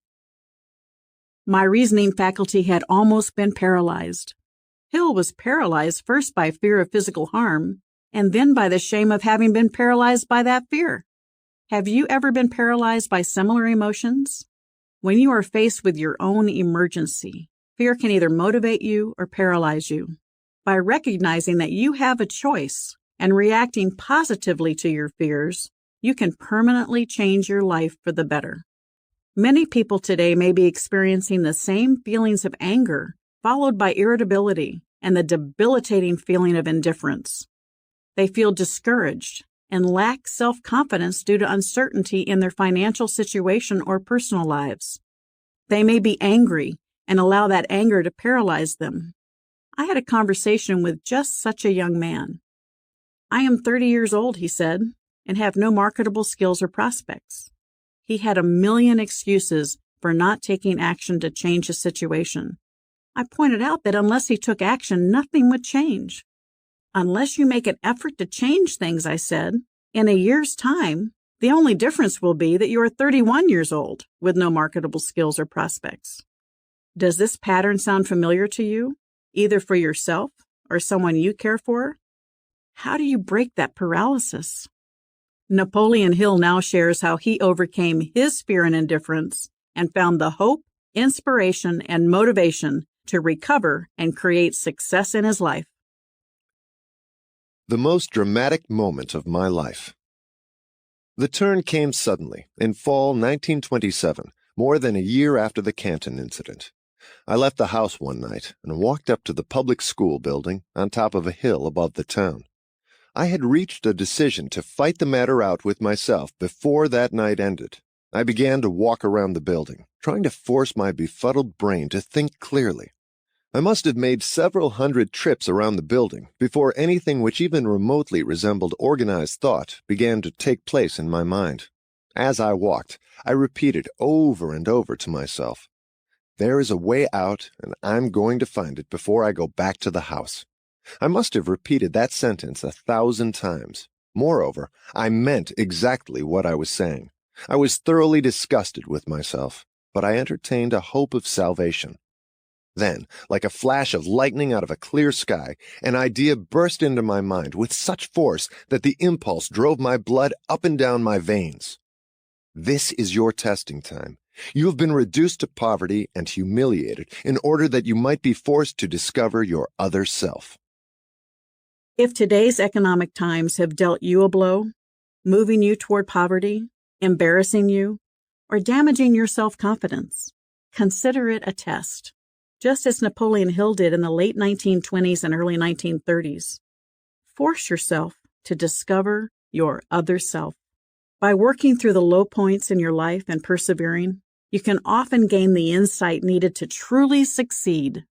My reasoning faculty had almost been paralyzed. Hill was paralyzed first by fear of physical harm, and then by the shame of having been paralyzed by that fear. Have you ever been paralyzed by similar emotions? When you are faced with your own emergency, fear can either motivate you or paralyze you. By recognizing that you have a choice and reacting positively to your fears, you can permanently change your life for the better. Many people today may be experiencing the same feelings of anger, followed by irritability and the debilitating feeling of indifference. They feel discouraged and lack self-confidence due to uncertainty in their financial situation or personal lives. They may be angry and allow that anger to paralyze them. I had a conversation with just such a young man. "I am 30 years old," he said, "and have no marketable skills or prospects." He had a million excuses for not taking action to change his situation. I pointed out that unless he took action, nothing would change. "Unless you make an effort to change things," I said, "in a year's time, the only difference will be that you are 31 years old with no marketable skills or prospects." Does this pattern sound familiar to you, either for yourself or someone you care for? How do you break that paralysis? Napoleon Hill now shares how he overcame his fear and indifference and found the hope, inspiration, and motivation to recover and create success in his life. The most dramatic moment of my life. The turn came suddenly, in fall 1927, more than a year after the Canton incident. I left the house one night and walked up to the public school building on top of a hill above the town. I had reached a decision to fight the matter out with myself before that night ended. I began to walk around the building, trying to force my befuddled brain to think clearly. I must have made several hundred trips around the building before anything which even remotely resembled organized thought began to take place in my mind. As I walked, I repeated over and over to myself, "There is a way out, and I'm going to find it before I go back to the house." I must have repeated that sentence 1,000 times. Moreover, I meant exactly what I was saying. I was thoroughly disgusted with myself, but I entertained a hope of salvation. Then, like a flash of lightning out of a clear sky, an idea burst into my mind with such force that the impulse drove my blood up and down my veins. This is your testing time. You have been reduced to poverty and humiliated in order that you might be forced to discover your other self. If today's economic times have dealt you a blow, moving you toward poverty, embarrassing you, or damaging your self-confidence, consider it a test, just as Napoleon Hill did in the late 1920s and early 1930s. Force yourself to discover your other self. By working through the low points in your life and persevering, You can often gain the insight needed to truly succeed.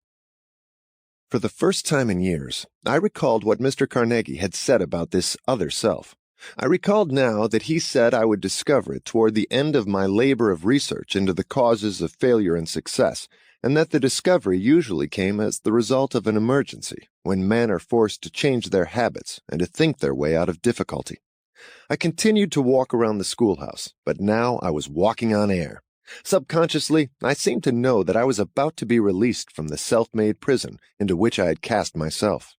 For the first time in years, I recalled what Mr. Carnegie had said about this other self. I recalled now that he said I would discover it toward the end of my labor of research into the causes of failure and success, and that the discovery usually came as the result of an emergency, when men are forced to change their habits and to think their way out of difficulty. I continued to walk around the schoolhouse, but now I was walking on air. Subconsciously, I seemed to know that I was about to be released from the self-made prison into which I had cast myself.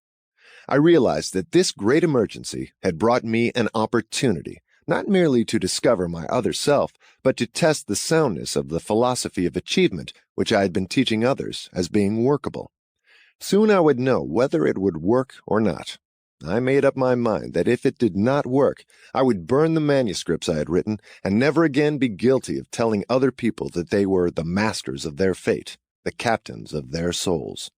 I realized that this great emergency had brought me an opportunity, not merely to discover my other self, but to test the soundness of the philosophy of achievement which I had been teaching others as being workable. Soon I would know whether it would work or not. I made up my mind that if it did not work, I would burn the manuscripts I had written and never again be guilty of telling other people that they were the masters of their fate, the captains of their souls.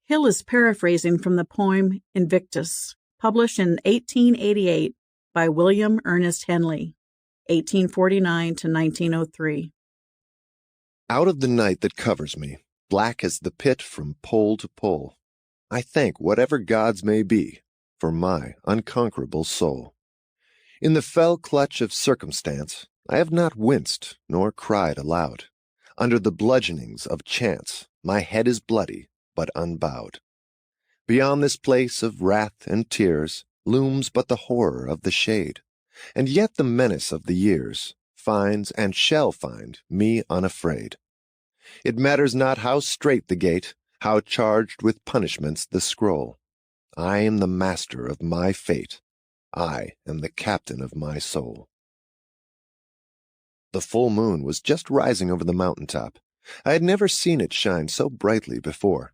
Hill is paraphrasing from the poem Invictus, published in 1888 by William Ernest Henley, 1849 to 1903. Out of the night that covers me, black as the pit from pole to pole, I thank whatever gods may be for my unconquerable soul. In the fell clutch of circumstance, I have not winced nor cried aloud. Under the bludgeonings of chance, my head is bloody but unbowed. Beyond this place of wrath and tears looms but the horror of the shade, and yet the menace of the years finds and shall find me unafraid. It matters not how strait the gate, how charged with punishments the scroll. I am the master of my fate. I am the captain of my soul. The full moon was just rising over the mountaintop. I had never seen it shine so brightly before.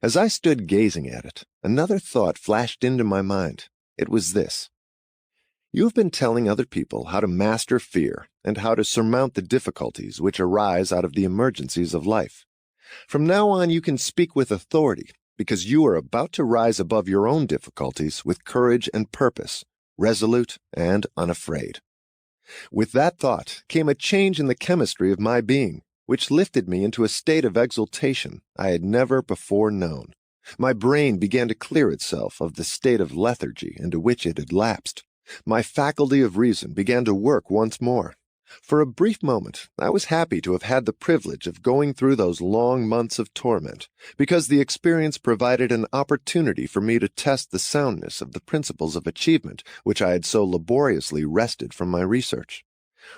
As I stood gazing at it, another thought flashed into my mind. It was this: you have been telling other people how to master fear and how to surmount the difficulties which arise out of the emergencies of life. From now on you can speak with authority, because you are about to rise above your own difficulties with courage and purpose, resolute and unafraid. With that thought came a change in the chemistry of my being, which lifted me into a state of exultation I had never before known. My brain began to clear itself of the state of lethargy into which it had lapsed. My faculty of reason began to work once more. For a brief moment, I was happy to have had the privilege of going through those long months of torment, because the experience provided an opportunity for me to test the soundness of the principles of achievement which I had so laboriously wrested from my research.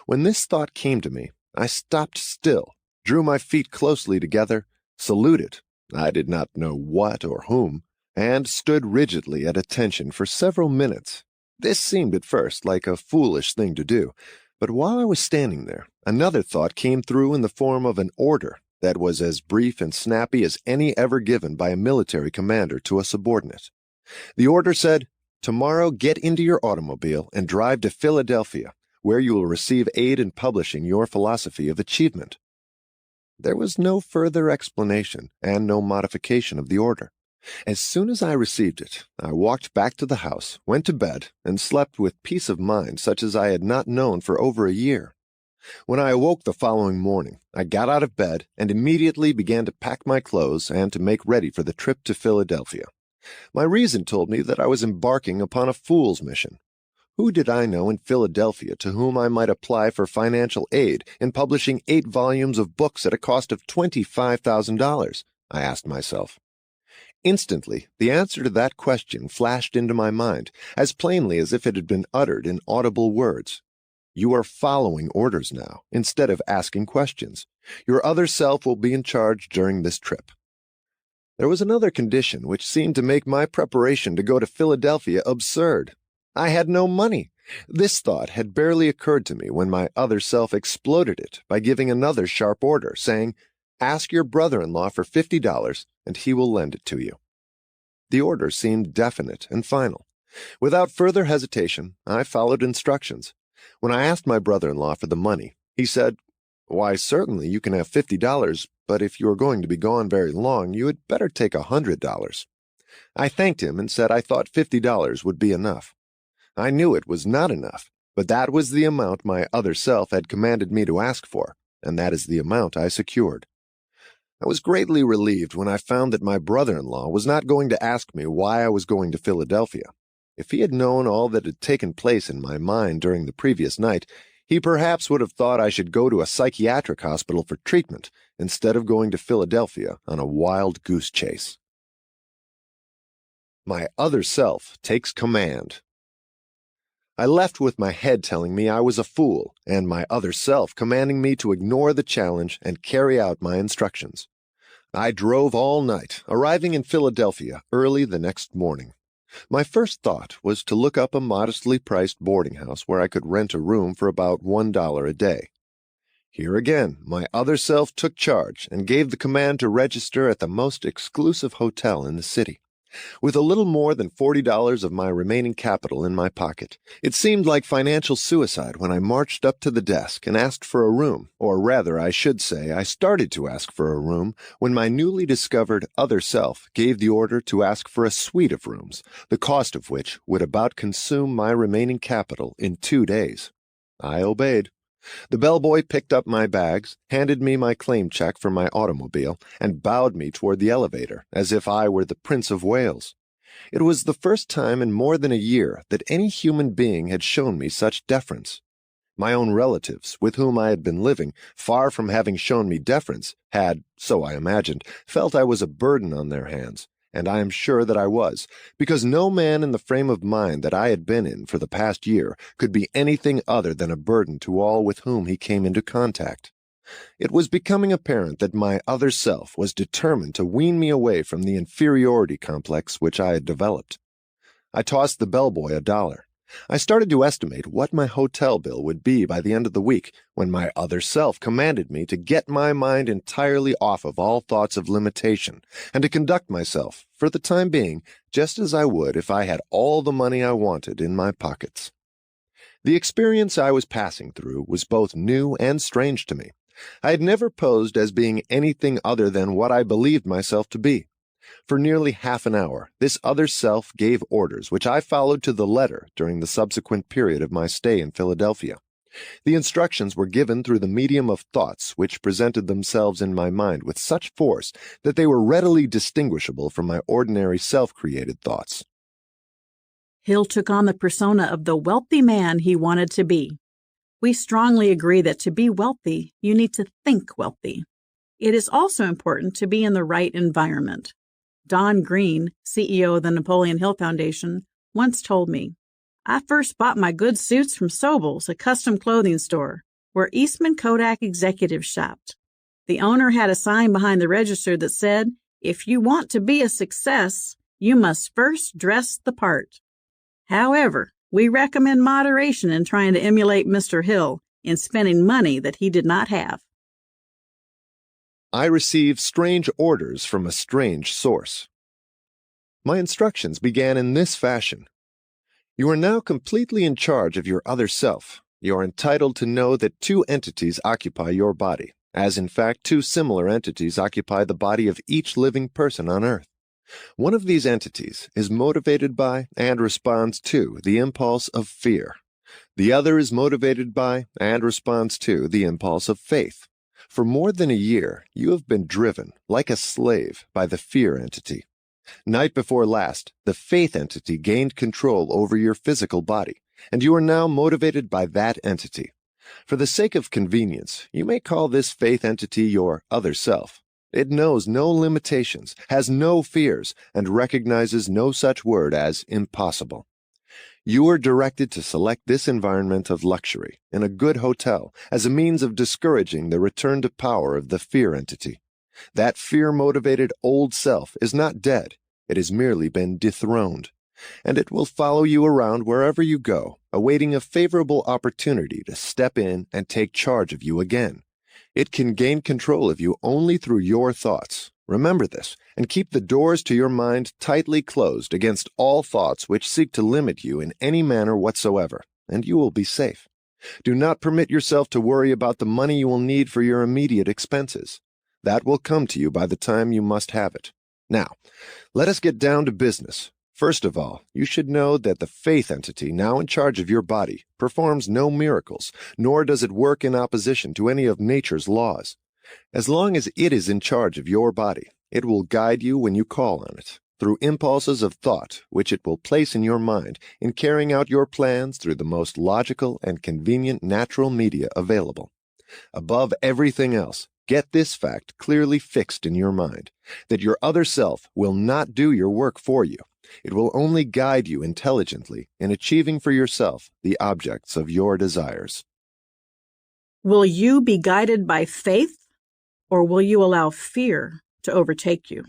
When this thought came to me, I stopped still, drew my feet closely together, saluted, I did not know what or whom, and stood rigidly at attention for several minutes. This seemed at first like a foolish thing to do, but while I was standing there, another thought came through in the form of an order that was as brief and snappy as any ever given by a military commander to a subordinate. The order said, "Tomorrow get into your automobile and drive to Philadelphia, where you will receive aid in publishing your philosophy of achievement." There was no further explanation and no modification of the order. As soon as I received it, I walked back to the house, went to bed, and slept with peace of mind such as I had not known for over a year. When I awoke the following morning, I got out of bed and immediately began to pack my clothes and to make ready for the trip to Philadelphia. My reason told me that I was embarking upon a fool's mission. Who did I know in Philadelphia to whom I might apply for financial aid in publishing 8 volumes of books at a cost of $25,000? I asked myself. Instantly, the answer to that question flashed into my mind, as plainly as if it had been uttered in audible words. You are following orders now, instead of asking questions. Your other self will be in charge during this trip. There was another condition which seemed to make my preparation to go to Philadelphia absurd. I had no money. This thought had barely occurred to me when my other self exploded it by giving another sharp order, saying, "Ask your brother-in-law for $50, and he will lend it to you." The order seemed definite and final. Without further hesitation, I followed instructions. When I asked my brother-in-law for the money, he said, "Why, certainly you can have $50, but if you are going to be gone very long, you had better take $100. I thanked him and said I thought $50 would be enough. I knew it was not enough, but that was the amount my other self had commanded me to ask for, and that is the amount I secured. I was greatly relieved when I found that my brother-in-law was not going to ask me why I was going to Philadelphia. If he had known all that had taken place in my mind during the previous night, he perhaps would have thought I should go to a psychiatric hospital for treatment instead of going to Philadelphia on a wild goose chase. My other self takes command. I left with my head telling me I was a fool, and my other self commanding me to ignore the challenge and carry out my instructions. I drove all night, arriving in Philadelphia early the next morning. My first thought was to look up a modestly priced boarding house where I could rent a room for about $1 a day. Here again, my other self took charge and gave the command to register at the most exclusive hotel in the city. With a little more than $40 of my remaining capital in my pocket, it seemed like financial suicide when I marched up to the desk and asked for a room, or rather, I should say, I started to ask for a room when my newly discovered other self gave the order to ask for a suite of rooms, the cost of which would about consume my remaining capital in 2 days. I obeyed. The bellboy picked up my bags, handed me my claim check for my automobile, and bowed me toward the elevator, as if I were the Prince of Wales. It was the first time in more than a year that any human being had shown me such deference. My own relatives, with whom I had been living, far from having shown me deference, had, so I imagined, felt I was a burden on their hands. And I am sure that I was, because no man in the frame of mind that I had been in for the past year could be anything other than a burden to all with whom he came into contact. It was becoming apparent that my other self was determined to wean me away from the inferiority complex which I had developed. I tossed the bellboy $1. I started to estimate what my hotel bill would be by the end of the week when my other self commanded me to get my mind entirely off of all thoughts of limitation and to conduct myself, for the time being, just as I would if I had all the money I wanted in my pockets. The experience I was passing through was both new and strange to me. I had never posed as being anything other than what I believed myself to be. For nearly half an hour, this other self gave orders which I followed to the letter during the subsequent period of my stay in Philadelphia. The instructions were given through the medium of thoughts which presented themselves in my mind with such force that they were readily distinguishable from my ordinary self-created thoughts. Hill took on the persona of the wealthy man he wanted to be. We strongly agree that to be wealthy, you need to think wealthy. It is also important to be in the right environment. Don Green, CEO of the Napoleon Hill Foundation, once told me, "I first bought my good suits from Sobel's, a custom clothing store, where Eastman Kodak executives shopped. The owner had a sign behind the register that said, 'If you want to be a success, you must first dress the part.' However, we recommend moderation in trying to emulate Mr. Hill in spending money that he did not have." I received strange orders from a strange source. My instructions began in this fashion. You are now completely in charge of your other self. You are entitled to know that 2 entities occupy your body, as in fact 2 similar entities occupy the body of each living person on earth. One of these entities is motivated by and responds to the impulse of fear. The other is motivated by and responds to the impulse of faith. For more than a year, you have been driven, like a slave, by the fear entity. Night before last, the faith entity gained control over your physical body, and you are now motivated by that entity. For the sake of convenience, you may call this faith entity your other self. It knows no limitations, has no fears, and recognizes no such word as impossible. You are directed to select this environment of luxury in a good hotel as a means of discouraging the return to power of the fear entity. That fear-motivated old self is not dead. It has merely been dethroned, and it will follow you around wherever you go, awaiting a favorable opportunity to step in and take charge of you again. It can gain control of you only through your thoughts. Remember this, and keep the doors to your mind tightly closed against all thoughts which seek to limit you in any manner whatsoever, and you will be safe. Do not permit yourself to worry about the money you will need for your immediate expenses. That will come to you by the time you must have it. Now, let us get down to business. First of all, you should know that the faith entity now in charge of your body performs no miracles, nor does it work in opposition to any of nature's laws. As long as it is in charge of your body, it will guide you when you call on it, through impulses of thought which it will place in your mind in carrying out your plans through the most logical and convenient natural media available. Above everything else, get this fact clearly fixed in your mind, that your other self will not do your work for you. It will only guide you intelligently in achieving for yourself the objects of your desires. Will you be guided by faith, or will you allow fear to overtake you?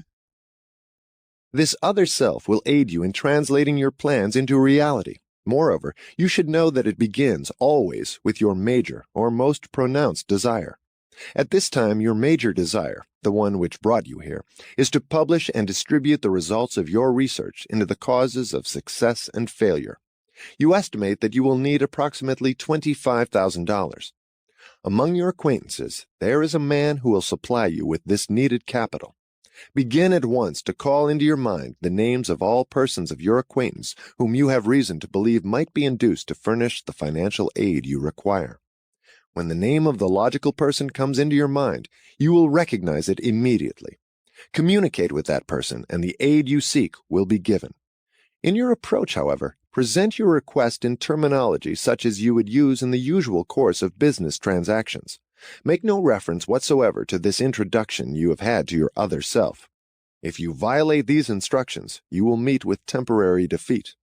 This other self will aid you in translating your plans into reality. Moreover, you should know that it begins always with your major or most pronounced desire. At this time, your major desire, the one which brought you here, is to publish and distribute the results of your research into the causes of success and failure. You estimate that you will need approximately $25,000. Among your acquaintances, there is a man who will supply you with this needed capital. Begin at once to call into your mind the names of all persons of your acquaintance whom you have reason to believe might be induced to furnish the financial aid you require. When the name of the logical person comes into your mind, you will recognize it immediately. Communicate with that person, and the aid you seek will be given. In your approach, however, present your request in terminology such as you would use in the usual course of business transactions. Make no reference whatsoever to this introduction you have had to your other self. If you violate these instructions, you will meet with temporary defeat.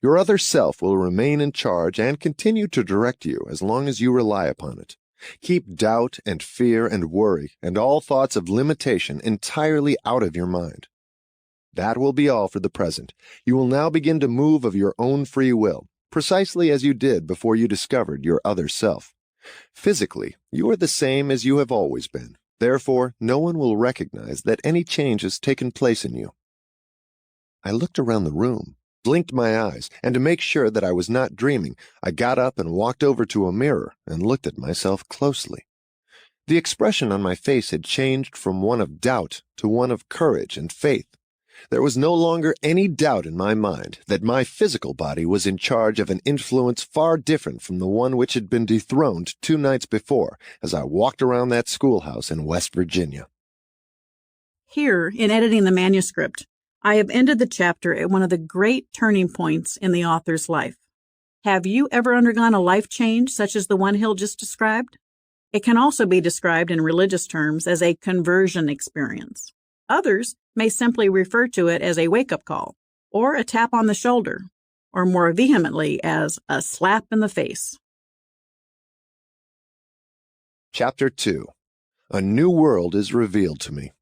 Your other self will remain in charge and continue to direct you as long as you rely upon it. Keep doubt and fear and worry and all thoughts of limitation entirely out of your mind. That will be all for the present. You will now begin to move of your own free will, precisely as you did before you discovered your other self. Physically, you are the same as you have always been. Therefore, no one will recognize that any change has taken place in you. I looked around the room, blinked my eyes, and to make sure that I was not dreaming, I got up and walked over to a mirror and looked at myself closely. The expression on my face had changed from one of doubt to one of courage and faith. There was no longer any doubt in my mind that my physical body was in charge of an influence far different from the one which had been dethroned 2 nights before as I walked around that schoolhouse in West Virginia. Here, in editing the manuscript, I have ended the chapter at one of the great turning points in the author's life. Have you ever undergone a life change such as the one Hill just described? It can also be described in religious terms as a conversion experience. Others may simply refer to it as a wake-up call, or a tap on the shoulder, or more vehemently as a slap in the face. Chapter 2. A New World is Revealed to Me.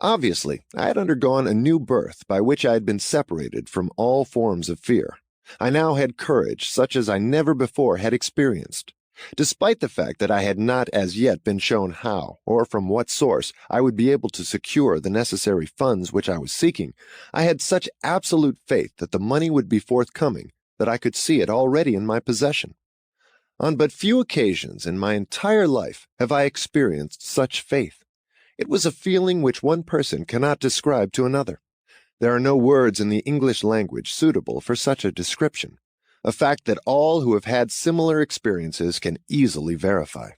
Obviously, I had undergone a new birth by which I had been separated from all forms of fear. I now had courage such as I never before had experienced. Despite the fact that I had not as yet been shown how, or from what source, I would be able to secure the necessary funds which I was seeking, I had such absolute faith that the money would be forthcoming that I could see it already in my possession. On but few occasions in my entire life have I experienced such faith. It was a feeling which one person cannot describe to another. There are no words in the English language suitable for such a description, a fact that all who have had similar experiences can easily verify.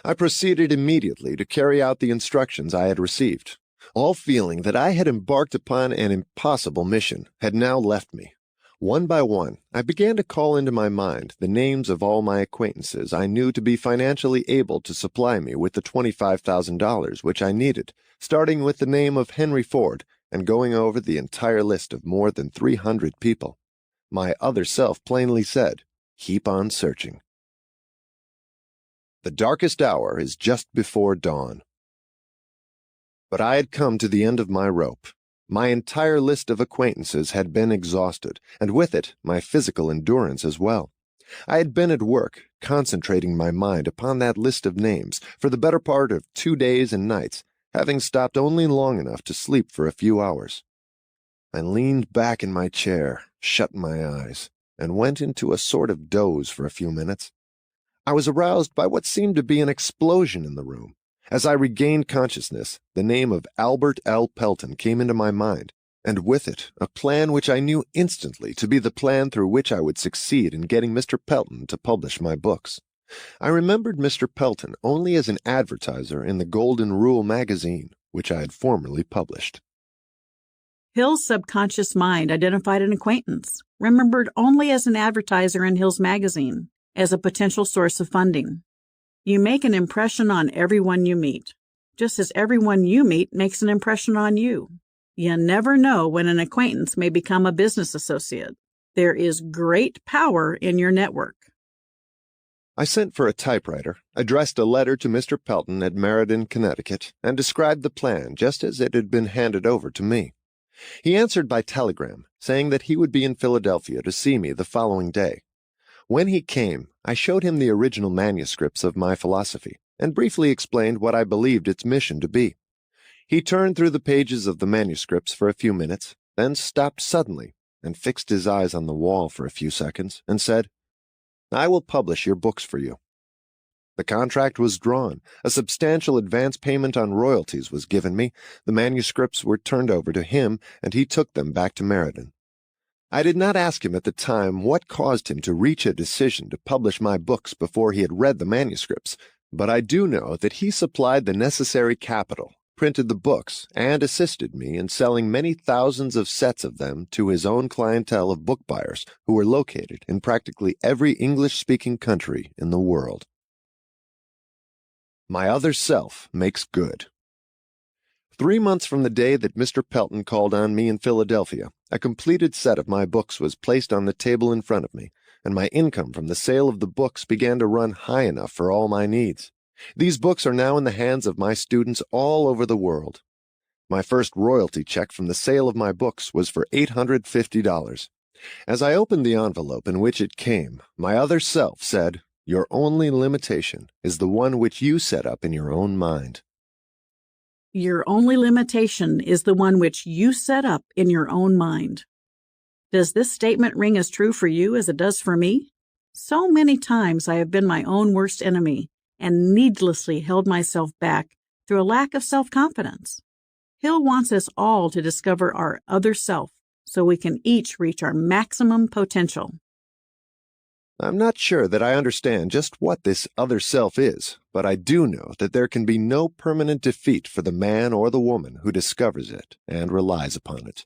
I proceeded immediately to carry out the instructions I had received. All feeling that I had embarked upon an impossible mission had now left me. One by one, I began to call into my mind the names of all my acquaintances I knew to be financially able to supply me with the $25,000 which I needed, starting with the name of Henry Ford and going over the entire list of more than 300 people. My other self plainly said, "Keep on searching." The darkest hour is just before dawn. But I had come to the end of my rope. My entire list of acquaintances had been exhausted, and with it my physical endurance as well. I had been at work, concentrating my mind upon that list of names for the better part of 2 days and nights, having stopped only long enough to sleep for a few hours. I leaned back in my chair, shut my eyes, and went into a sort of doze for a few minutes. I was aroused by what seemed to be an explosion in the room. As I regained consciousness, the name of Albert L. Pelton came into my mind, and with it a plan which I knew instantly to be the plan through which I would succeed in getting Mr. Pelton to publish my books. I remembered Mr. Pelton only as an advertiser in the Golden Rule magazine, which I had formerly published. Hill's subconscious mind identified an acquaintance, remembered only as an advertiser in Hill's magazine, as a potential source of funding. You make an impression on everyone you meet, just as everyone you meet makes an impression on you. You never know when an acquaintance may become a business associate. There is great power in your network. I sent for a typewriter, addressed a letter to Mr. Pelton at Meriden, Connecticut, and described the plan just as it had been handed over to me. He answered by telegram, saying that he would be in Philadelphia to see me the following day. When he came, I showed him the original manuscripts of my philosophy, and briefly explained what I believed its mission to be. He turned through the pages of the manuscripts for a few minutes, then stopped suddenly and fixed his eyes on the wall for a few seconds and said, "I will publish your books for you." The contract was drawn, a substantial advance payment on royalties was given me, the manuscripts were turned over to him, and he took them back to Meriden. I did not ask him at the time what caused him to reach a decision to publish my books before he had read the manuscripts, but I do know that he supplied the necessary capital, printed the books, and assisted me in selling many thousands of sets of them to his own clientele of book buyers who were located in practically every English-speaking country in the world. My other self makes good. 3 months from the day that Mr. Pelton called on me in Philadelphia, a completed set of my books was placed on the table in front of me, and my income from the sale of the books began to run high enough for all my needs. These books are now in the hands of my students all over the world. My first royalty check from the sale of my books was for $850. As I opened the envelope in which it came, my other self said, "Your only limitation is the one which you set up in your own mind." Your only limitation is the one which you set up in your own mind. Does this statement ring as true for you as it does for me? So many times I have been my own worst enemy and needlessly held myself back through a lack of self-confidence. Hill wants us all to discover our other self so we can each reach our maximum potential. I'm not sure that I understand just what this other self is, but I do know that there can be no permanent defeat for the man or the woman who discovers it and relies upon it.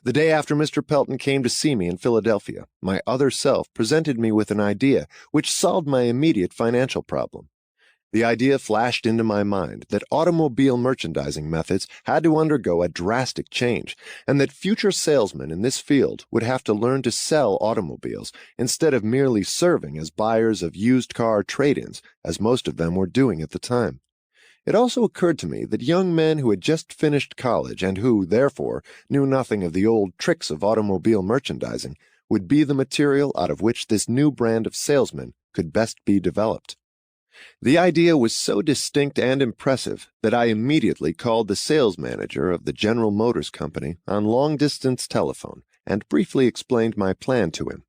The day after Mr. Pelton came to see me in Philadelphia, my other self presented me with an idea which solved my immediate financial problem. The idea flashed into my mind that automobile merchandising methods had to undergo a drastic change, and that future salesmen in this field would have to learn to sell automobiles instead of merely serving as buyers of used car trade-ins, as most of them were doing at the time. It also occurred to me that young men who had just finished college and who, therefore, knew nothing of the old tricks of automobile merchandising would be the material out of which this new brand of salesman could best be developed. The idea was so distinct and impressive that I immediately called the sales manager of the General Motors Company on long-distance telephone and briefly explained my plan to him.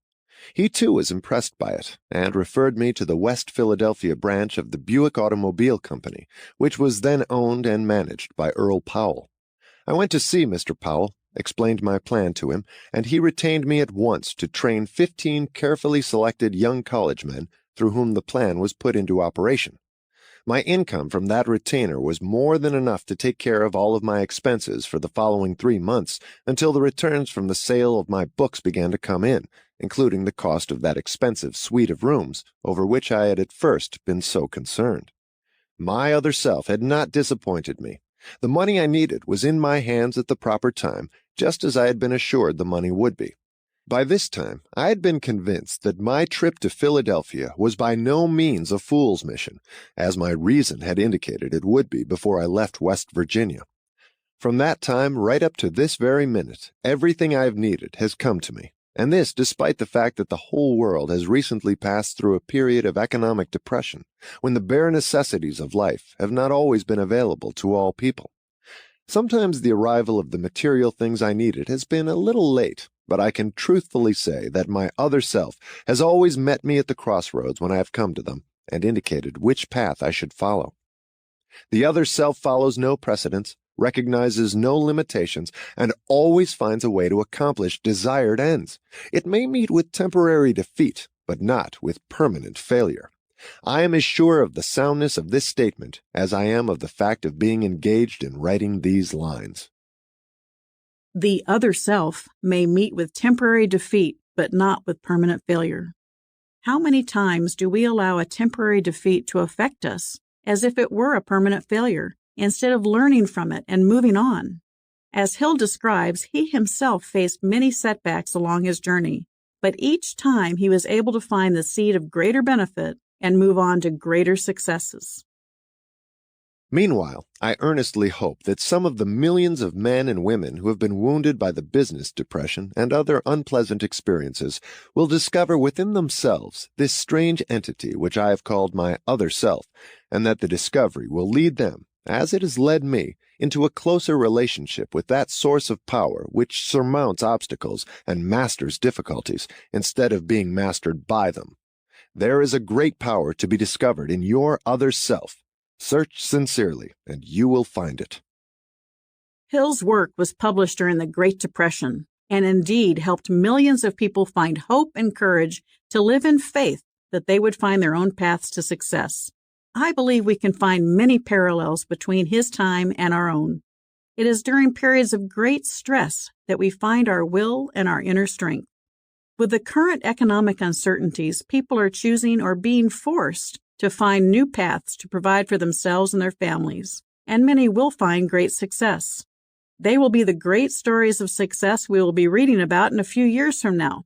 He too was impressed by it and referred me to the West Philadelphia branch of the Buick Automobile Company, which was then owned and managed by Earl Powell. I went to see Mr. Powell, explained my plan to him, and he retained me at once to train 15 carefully selected young college men through whom the plan was put into operation. My income from that retainer was more than enough to take care of all of my expenses for the following 3 months until the returns from the sale of my books began to come in, including the cost of that expensive suite of rooms over which I had at first been so concerned. My other self had not disappointed me. The money I needed was in my hands at the proper time, just as I had been assured the money would be. By this time, I had been convinced that my trip to Philadelphia was by no means a fool's mission, as my reason had indicated it would be before I left West Virginia. From that time right up to this very minute, everything I have needed has come to me, and this despite the fact that the whole world has recently passed through a period of economic depression, when the bare necessities of life have not always been available to all people. Sometimes the arrival of the material things I needed has been a little late, but I can truthfully say that my other self has always met me at the crossroads when I have come to them, and indicated which path I should follow. The other self follows no precedents, recognizes no limitations, and always finds a way to accomplish desired ends. It may meet with temporary defeat, but not with permanent failure. I am as sure of the soundness of this statement as I am of the fact of being engaged in writing these lines. The other self may meet with temporary defeat, but not with permanent failure. How many times do we allow a temporary defeat to affect us as if it were a permanent failure, instead of learning from it and moving on? As Hill describes, he himself faced many setbacks along his journey, but each time he was able to find the seed of greater benefit and move on to greater successes. Meanwhile, I earnestly hope that some of the millions of men and women who have been wounded by the business depression and other unpleasant experiences will discover within themselves this strange entity which I have called my other self, and that the discovery will lead them, as it has led me, into a closer relationship with that source of power which surmounts obstacles and masters difficulties instead of being mastered by them. There is a great power to be discovered in your other self. Search sincerely, and you will find it. Hill's work was published during the Great Depression, and indeed helped millions of people find hope and courage to live in faith that they would find their own paths to success. I believe we can find many parallels between his time and our own. It is during periods of great stress that we find our will and our inner strength. With the current economic uncertainties, people are choosing or being forced to find new paths to provide for themselves and their families, and many will find great success. They will be the great stories of success we will be reading about in a few years from now.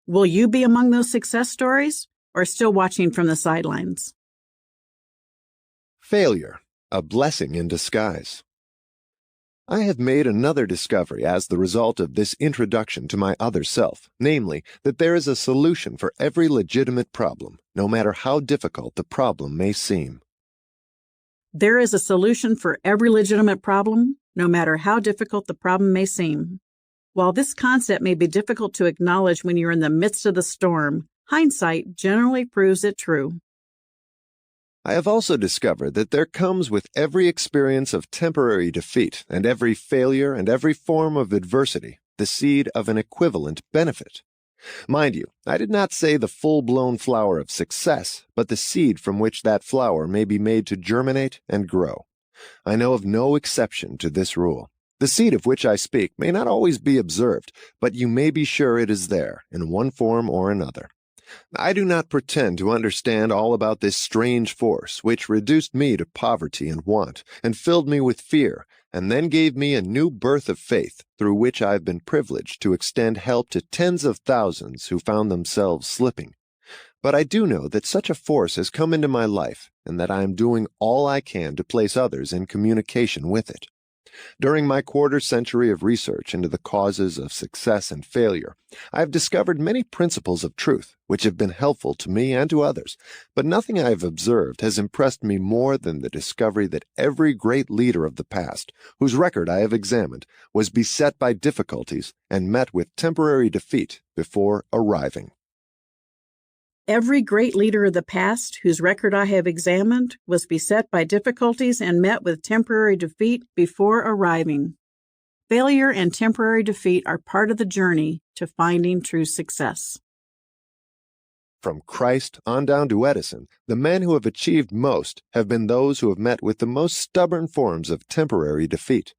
Will you be among those success stories, or still watching from the sidelines? Failure, a blessing in disguise. I have made another discovery as the result of this introduction to my other self, namely, that there is a solution for every legitimate problem, no matter how difficult the problem may seem. There is a solution for every legitimate problem, no matter how difficult the problem may seem. While this concept may be difficult to acknowledge when you're in the midst of the storm, hindsight generally proves it true. I have also discovered that there comes with every experience of temporary defeat and every failure and every form of adversity the seed of an equivalent benefit. Mind you, I did not say the full-blown flower of success, but the seed from which that flower may be made to germinate and grow. I know of no exception to this rule. The seed of which I speak may not always be observed, but you may be sure it is there in one form or another. I do not pretend to understand all about this strange force which reduced me to poverty and want, and filled me with fear, and then gave me a new birth of faith through which I have been privileged to extend help to tens of thousands who found themselves slipping. But I do know that such a force has come into my life, and that I am doing all I can to place others in communication with it. During my quarter-century of research into the causes of success and failure, I have discovered many principles of truth which have been helpful to me and to others, but nothing I have observed has impressed me more than the discovery that every great leader of the past, whose record I have examined, was beset by difficulties and met with temporary defeat before arriving. Every great leader of the past, whose record I have examined, was beset by difficulties and met with temporary defeat before arriving. Failure and temporary defeat are part of the journey to finding true success. From Christ on down to Edison, the men who have achieved most have been those who have met with the most stubborn forms of temporary defeat.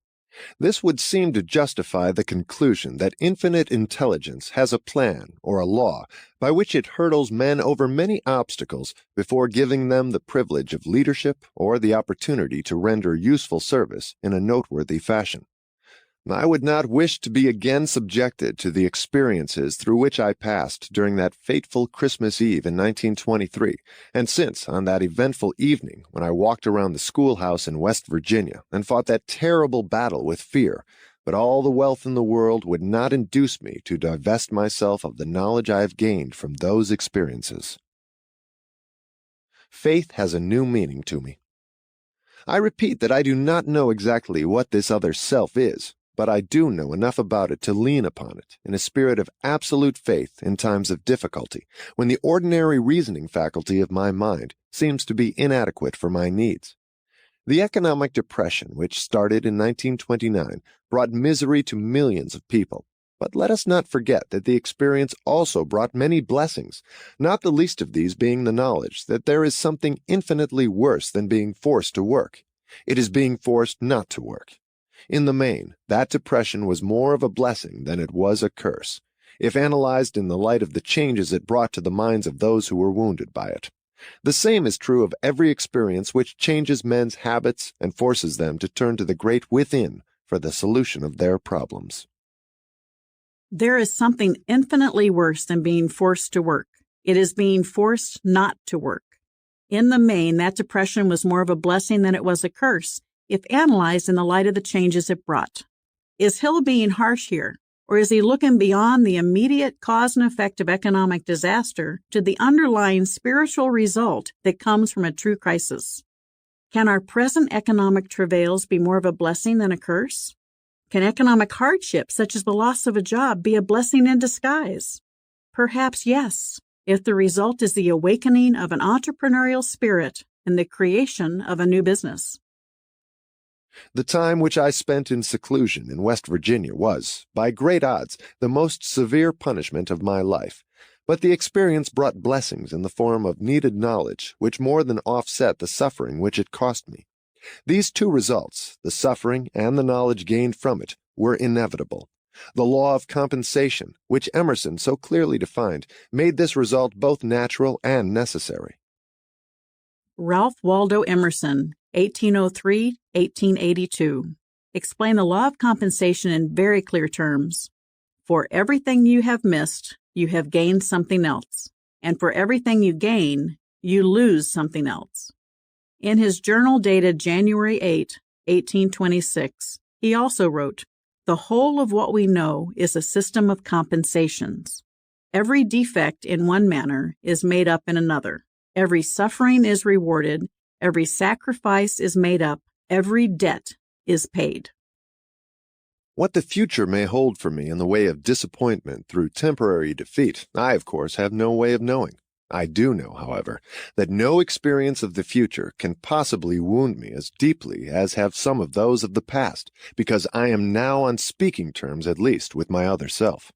This would seem to justify the conclusion that infinite intelligence has a plan or a law by which it hurdles men over many obstacles before giving them the privilege of leadership or the opportunity to render useful service in a noteworthy fashion. I would not wish to be again subjected to the experiences through which I passed during that fateful Christmas Eve in 1923, and since on that eventful evening when I walked around the schoolhouse in West Virginia and fought that terrible battle with fear, but all the wealth in the world would not induce me to divest myself of the knowledge I have gained from those experiences. Faith has a new meaning to me. I repeat that I do not know exactly what this other self is, but I do know enough about it to lean upon it in a spirit of absolute faith in times of difficulty, when the ordinary reasoning faculty of my mind seems to be inadequate for my needs. The economic depression, which started in 1929, brought misery to millions of people. But let us not forget that the experience also brought many blessings, not the least of these being the knowledge that there is something infinitely worse than being forced to work. It is being forced not to work. In the main, that depression was more of a blessing than it was a curse, if analyzed in the light of the changes it brought to the minds of those who were wounded by it. The same is true of every experience which changes men's habits and forces them to turn to the great within for the solution of their problems. There is something infinitely worse than being forced to work. It is being forced not to work. In the main, that depression was more of a blessing than it was a curse, if analyzed in the light of the changes it brought. Is Hill being harsh here, or is he looking beyond the immediate cause and effect of economic disaster to the underlying spiritual result that comes from a true crisis? Can our present economic travails be more of a blessing than a curse? Can economic hardship, such as the loss of a job, be a blessing in disguise? Perhaps yes, if the result is the awakening of an entrepreneurial spirit and the creation of a new business. The time which I spent in seclusion in West Virginia was, by great odds, the most severe punishment of my life, but the experience brought blessings in the form of needed knowledge which more than offset the suffering which it cost me. These two results, the suffering and the knowledge gained from it, were inevitable. The law of compensation, which Emerson so clearly defined, made this result both natural and necessary. Ralph Waldo Emerson, 1803-1882. Explain the law of compensation in very clear terms. For everything you have missed, you have gained something else. And for everything you gain, you lose something else. In his journal dated January 8, 1826, he also wrote, "The whole of what we know is a system of compensations. Every defect in one manner is made up in another. Every suffering is rewarded, every sacrifice is made up, every debt is paid." What the future may hold for me in the way of disappointment through temporary defeat, I, of course, have no way of knowing. I do know, however, that no experience of the future can possibly wound me as deeply as have some of those of the past, because I am now on speaking terms at least with my other self.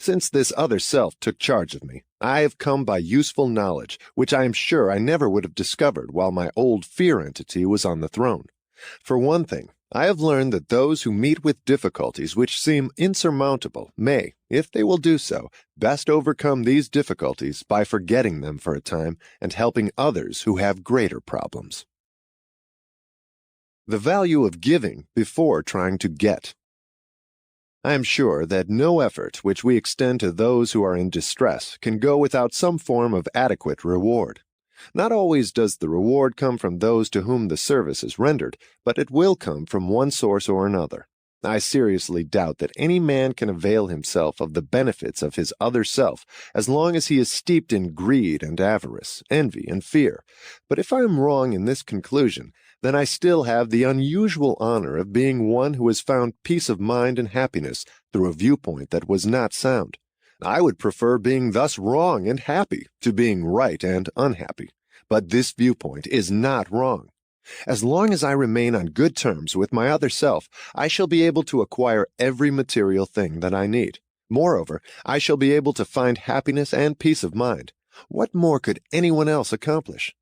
Since this other self took charge of me, I have come by useful knowledge, which I am sure I never would have discovered while my old fear entity was on the throne. For one thing, I have learned that those who meet with difficulties which seem insurmountable may, if they will do so, best overcome these difficulties by forgetting them for a time and helping others who have greater problems. The value of giving before trying to get. I am sure that no effort which we extend to those who are in distress can go without some form of adequate reward. Not always does the reward come from those to whom the service is rendered, but it will come from one source or another. I seriously doubt that any man can avail himself of the benefits of his other self as long as he is steeped in greed and avarice, envy and fear. But if I am wrong in this conclusion, then I still have the unusual honor of being one who has found peace of mind and happiness through a viewpoint that was not sound. I would prefer being thus wrong and happy to being right and unhappy. But this viewpoint is not wrong. As long as I remain on good terms with my other self, I shall be able to acquire every material thing that I need. Moreover, I shall be able to find happiness and peace of mind. What more could anyone else accomplish?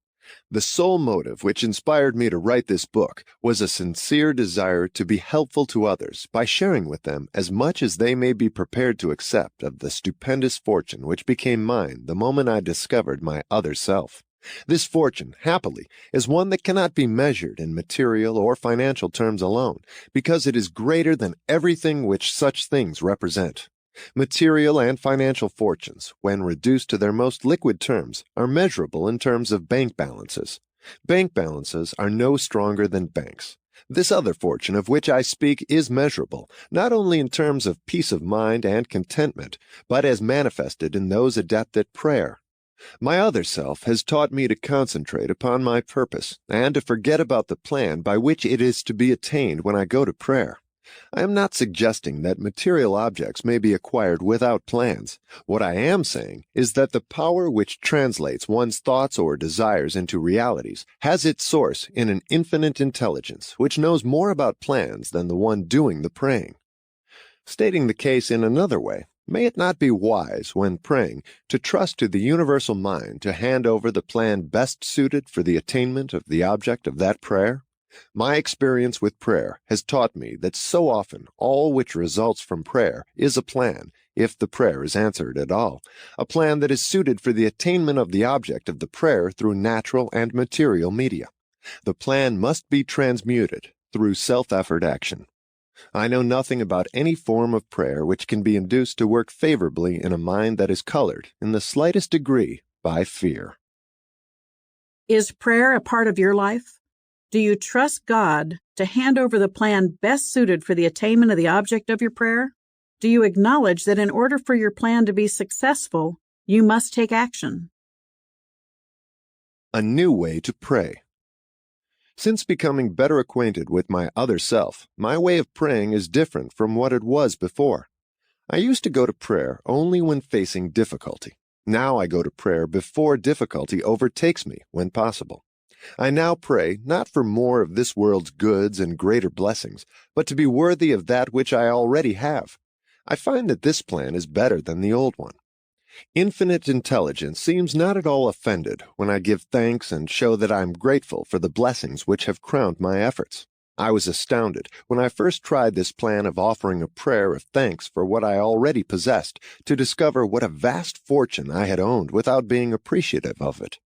The sole motive which inspired me to write this book was a sincere desire to be helpful to others by sharing with them as much as they may be prepared to accept of the stupendous fortune which became mine the moment I discovered my other self. This fortune, happily, is one that cannot be measured in material or financial terms alone, because it is greater than everything which such things represent. Material and financial fortunes, when reduced to their most liquid terms, are measurable in terms of bank balances. Bank balances are no stronger than banks. This other fortune of which I speak is measurable, not only in terms of peace of mind and contentment, but as manifested in those adept at prayer. My other self has taught me to concentrate upon my purpose and to forget about the plan by which it is to be attained when I go to prayer. I am not suggesting that material objects may be acquired without plans. What I am saying is that the power which translates one's thoughts or desires into realities has its source in an infinite intelligence which knows more about plans than the one doing the praying. Stating the case in another way, may it not be wise, when praying, to trust to the universal mind to hand over the plan best suited for the attainment of the object of that prayer? My experience with prayer has taught me that so often all which results from prayer is a plan, if the prayer is answered at all, a plan that is suited for the attainment of the object of the prayer through natural and material media. The plan must be transmuted through self-effort action. I know nothing about any form of prayer which can be induced to work favorably in a mind that is colored, in the slightest degree, by fear. Is prayer a part of your life? Do you trust God to hand over the plan best suited for the attainment of the object of your prayer? Do you acknowledge that in order for your plan to be successful, you must take action? A new way to pray. Since becoming better acquainted with my other self, my way of praying is different from what it was before. I used to go to prayer only when facing difficulty. Now I go to prayer before difficulty overtakes me, when possible. I now pray not for more of this world's goods and greater blessings, but to be worthy of that which I already have. I find that this plan is better than the old one. Infinite intelligence seems not at all offended when I give thanks and show that I am grateful for the blessings which have crowned my efforts. I was astounded when I first tried this plan of offering a prayer of thanks for what I already possessed, to discover what a vast fortune I had owned without being appreciative of it.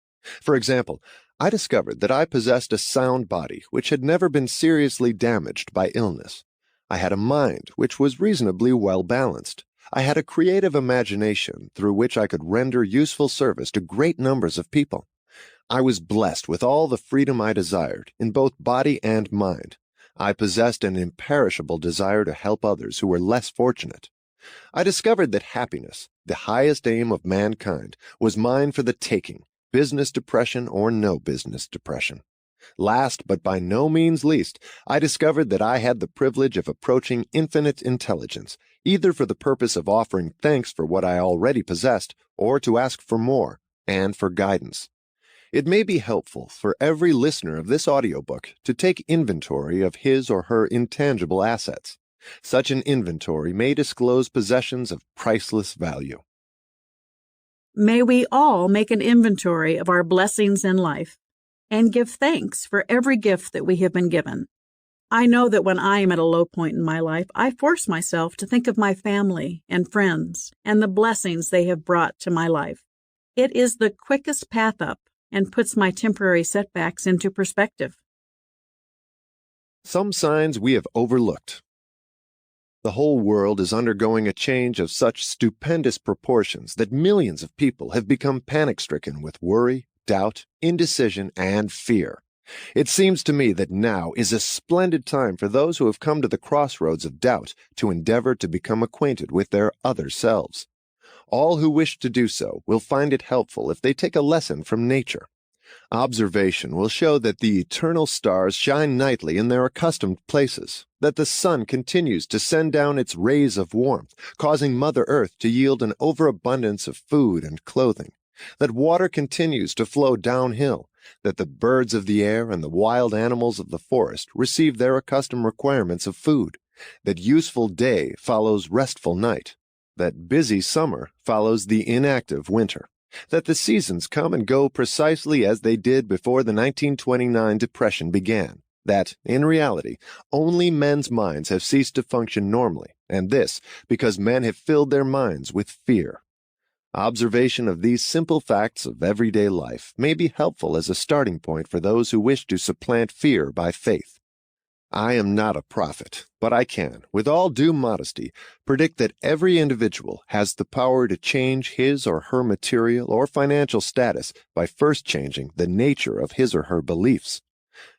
For example, I discovered that I possessed a sound body which had never been seriously damaged by illness. I had a mind which was reasonably well balanced. I had a creative imagination through which I could render useful service to great numbers of people. I was blessed with all the freedom I desired, in both body and mind. I possessed an imperishable desire to help others who were less fortunate. I discovered that happiness, the highest aim of mankind, was mine for the taking, business depression or no business depression. Last, but by no means least, I discovered that I had the privilege of approaching infinite intelligence, either for the purpose of offering thanks for what I already possessed, or to ask for more, and for guidance. It may be helpful for every listener of this audiobook to take inventory of his or her intangible assets. Such an inventory may disclose possessions of priceless value. May we all make an inventory of our blessings in life and give thanks for every gift that we have been given. I know that when I am at a low point in my life, I force myself to think of my family and friends and the blessings they have brought to my life. It is the quickest path up and puts my temporary setbacks into perspective. Some signs we have overlooked. The whole world is undergoing a change of such stupendous proportions that millions of people have become panic-stricken with worry, doubt, indecision, and fear. It seems to me that now is a splendid time for those who have come to the crossroads of doubt to endeavor to become acquainted with their other selves. All who wish to do so will find it helpful if they take a lesson from nature. Observation will show that the eternal stars shine nightly in their accustomed places, that the sun continues to send down its rays of warmth, causing Mother Earth to yield an overabundance of food and clothing, that water continues to flow downhill, that the birds of the air and the wild animals of the forest receive their accustomed requirements of food, that useful day follows restful night, that busy summer follows the inactive winter, that the seasons come and go precisely as they did before the 1929 Depression began, that, in reality, only men's minds have ceased to function normally, and this because men have filled their minds with fear. Observation of these simple facts of everyday life may be helpful as a starting point for those who wish to supplant fear by faith. I am not a prophet, but I can, with all due modesty, predict that every individual has the power to change his or her material or financial status by first changing the nature of his or her beliefs.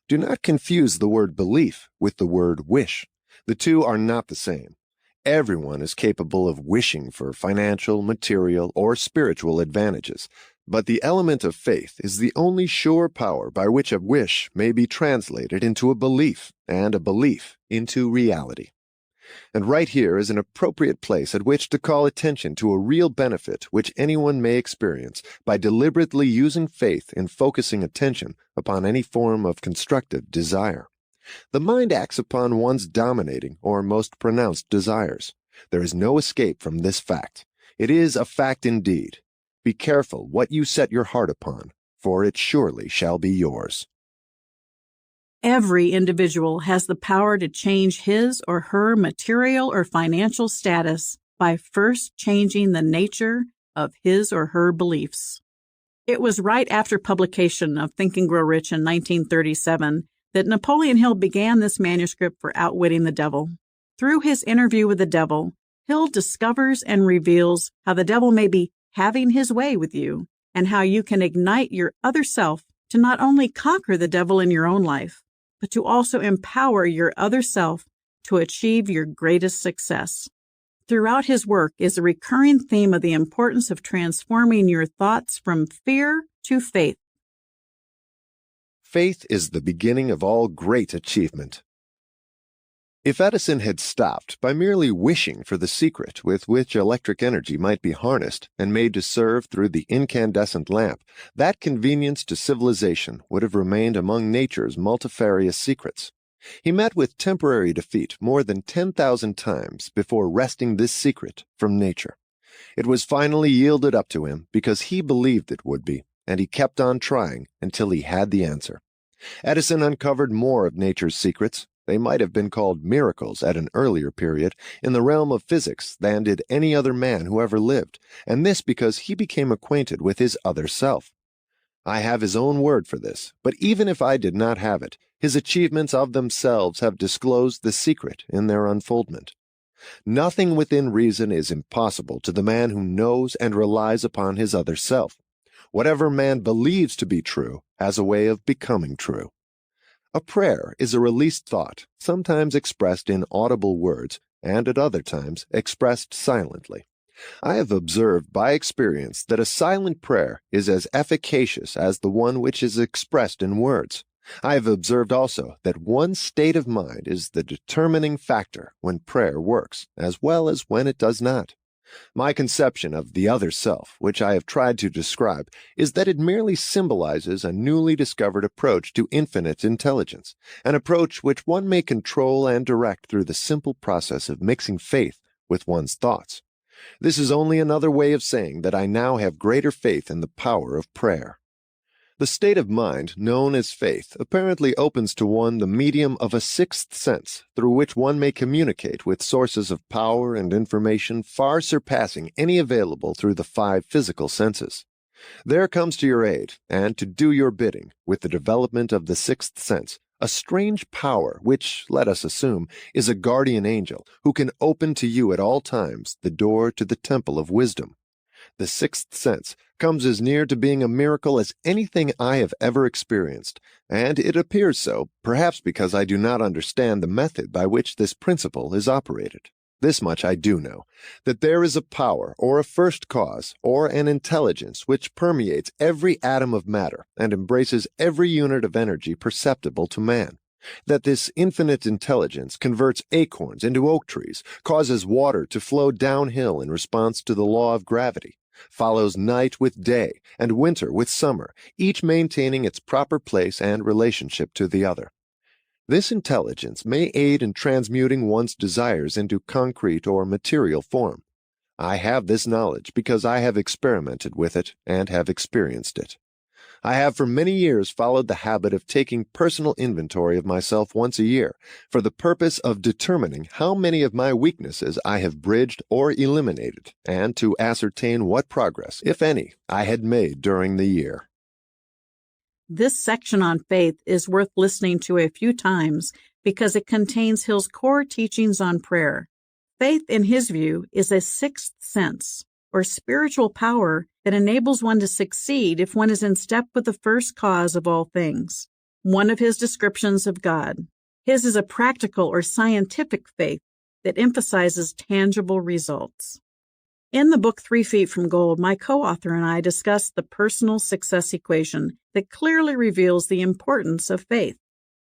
Do not confuse the word belief with the word wish. The two are not the same. Everyone is capable of wishing for financial, material, or spiritual advantages, but the element of faith is the only sure power by which a wish may be translated into a belief, and a belief into reality. And right here is an appropriate place at which to call attention to a real benefit which anyone may experience by deliberately using faith in focusing attention upon any form of constructive desire. The mind acts upon one's dominating or most pronounced desires. There is no escape from this fact. It is a fact indeed. Be careful what you set your heart upon, for it surely shall be yours. Every individual has the power to change his or her material or financial status by first changing the nature of his or her beliefs. It was right after publication of Think and Grow Rich in 1937 that Napoleon Hill began this manuscript for Outwitting the Devil. Through his interview with the devil, Hill discovers and reveals how the devil may be having his way with you and how you can ignite your other self to not only conquer the devil in your own life, but to also empower your other self to achieve your greatest success. Throughout his work is a recurring theme of the importance of transforming your thoughts from fear to faith. Faith is the beginning of all great achievement. If Edison had stopped by merely wishing for the secret with which electric energy might be harnessed and made to serve through the incandescent lamp, that convenience to civilization would have remained among nature's multifarious secrets. He met with temporary defeat more than 10,000 times before wresting this secret from nature. It was finally yielded up to him because he believed it would be, and he kept on trying until he had the answer. Edison uncovered more of nature's secrets. They might have been called miracles at an earlier period in the realm of physics than did any other man who ever lived, and this because he became acquainted with his other self. I have his own word for this, but even if I did not have it, his achievements of themselves have disclosed the secret in their unfoldment. Nothing within reason is impossible to the man who knows and relies upon his other self. Whatever man believes to be true has a way of becoming true. A prayer is a released thought, sometimes expressed in audible words, and at other times expressed silently. I have observed by experience that a silent prayer is as efficacious as the one which is expressed in words. I have observed also that one's state of mind is the determining factor when prayer works, as well as when it does not. My conception of the other self, which I have tried to describe, is that it merely symbolizes a newly discovered approach to infinite intelligence, an approach which one may control and direct through the simple process of mixing faith with one's thoughts. This is only another way of saying that I now have greater faith in the power of prayer. The state of mind known as faith apparently opens to one the medium of a sixth sense through which one may communicate with sources of power and information far surpassing any available through the 5 physical senses. There comes to your aid, and to do your bidding, with the development of the sixth sense, a strange power which, let us assume, is a guardian angel who can open to you at all times the door to the temple of wisdom. The sixth sense comes as near to being a miracle as anything I have ever experienced, and it appears so, perhaps because I do not understand the method by which this principle is operated. This much I do know, that there is a power, or a first cause, or an intelligence which permeates every atom of matter and embraces every unit of energy perceptible to man. That this infinite intelligence converts acorns into oak trees, causes water to flow downhill in response to the law of gravity, follows night with day and winter with summer, each maintaining its proper place and relationship to the other. This intelligence may aid in transmuting one's desires into concrete or material form. I have this knowledge because I have experimented with it and have experienced it. I have for many years followed the habit of taking personal inventory of myself once a year for the purpose of determining how many of my weaknesses I have bridged or eliminated, and to ascertain what progress, if any, I had made during the year. This section on faith is worth listening to a few times because it contains Hill's core teachings on prayer. Faith, in his view, is a sixth sense, or spiritual power that enables one to succeed if one is in step with the first cause of all things, one of his descriptions of God. His is a practical or scientific faith that emphasizes tangible results. In the book 3 Feet from Gold, my co-author and I discussed the personal success equation that clearly reveals the importance of faith.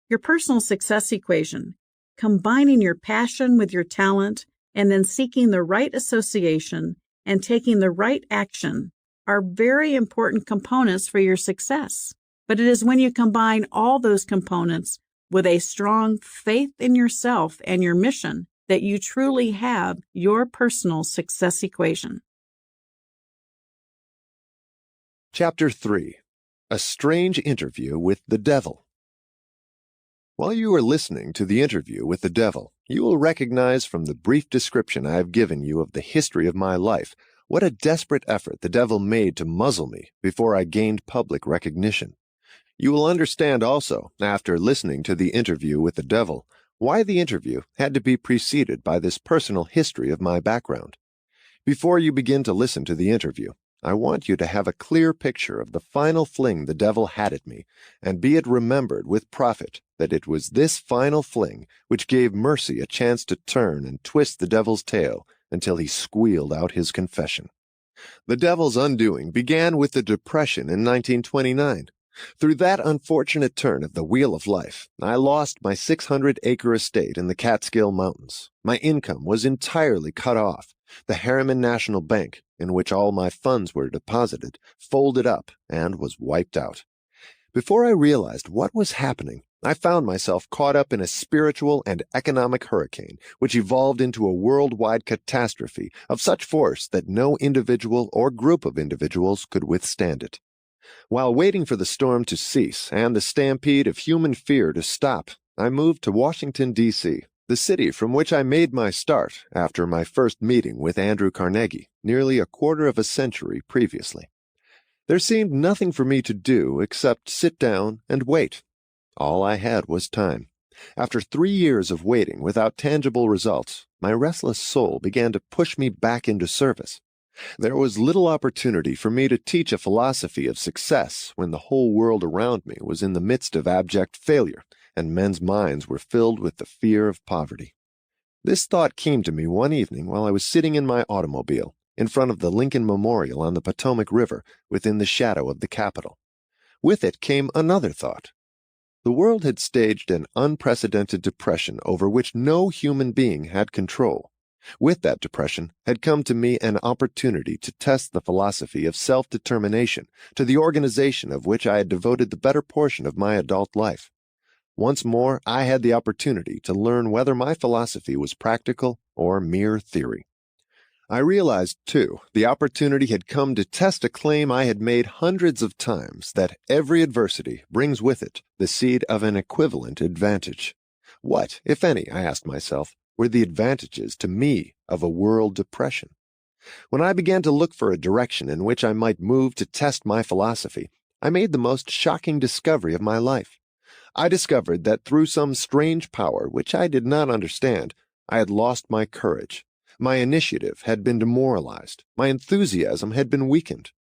Your personal success equation combining your passion with your talent, and then seeking the right association and taking the right action are very important components for your success. But it is when you combine all those components with a strong faith in yourself and your mission that you truly have your personal success equation. Chapter 3. A Strange Interview with the Devil. While you are listening to the interview with the devil, you will recognize from the brief description I have given you of the history of my life what a desperate effort the devil made to muzzle me before I gained public recognition. You will understand also, after listening to the interview with the devil, why the interview had to be preceded by this personal history of my background. Before you begin to listen to the interview, I want you to have a clear picture of the final fling the devil had at me, and be it remembered with profit that it was this final fling which gave Mercy a chance to turn and twist the devil's tail until he squealed out his confession. The devil's undoing began with the Depression in 1929. Through that unfortunate turn of the wheel of life, I lost my 600-acre estate in the Catskill Mountains. My income was entirely cut off. The Harriman National Bank, in which all my funds were deposited, folded up and was wiped out. Before I realized what was happening, I found myself caught up in a spiritual and economic hurricane, which evolved into a worldwide catastrophe of such force that no individual or group of individuals could withstand it. While waiting for the storm to cease and the stampede of human fear to stop, I moved to Washington, D.C., the city from which I made my start after my first meeting with Andrew Carnegie nearly a quarter of a century previously. There seemed nothing for me to do except sit down and wait. All I had was time. After 3 years of waiting without tangible results, my restless soul began to push me back into service. There was little opportunity for me to teach a philosophy of success when the whole world around me was in the midst of abject failure, and men's minds were filled with the fear of poverty. This thought came to me one evening while I was sitting in my automobile in front of the Lincoln Memorial on the Potomac River within the shadow of the Capitol. With it came another thought. The world had staged an unprecedented depression over which no human being had control. With that depression had come to me an opportunity to test the philosophy of self-determination, to the organization of which I had devoted the better portion of my adult life. Once more, I had the opportunity to learn whether my philosophy was practical or mere theory. I realized, too, the opportunity had come to test a claim I had made hundreds of times, that every adversity brings with it the seed of an equivalent advantage. What, if any, I asked myself, were the advantages to me of a world depression? When I began to look for a direction in which I might move to test my philosophy, I made the most shocking discovery of my life. I discovered that through some strange power which I did not understand, I had lost my courage. My initiative had been demoralized. My enthusiasm had been weakened.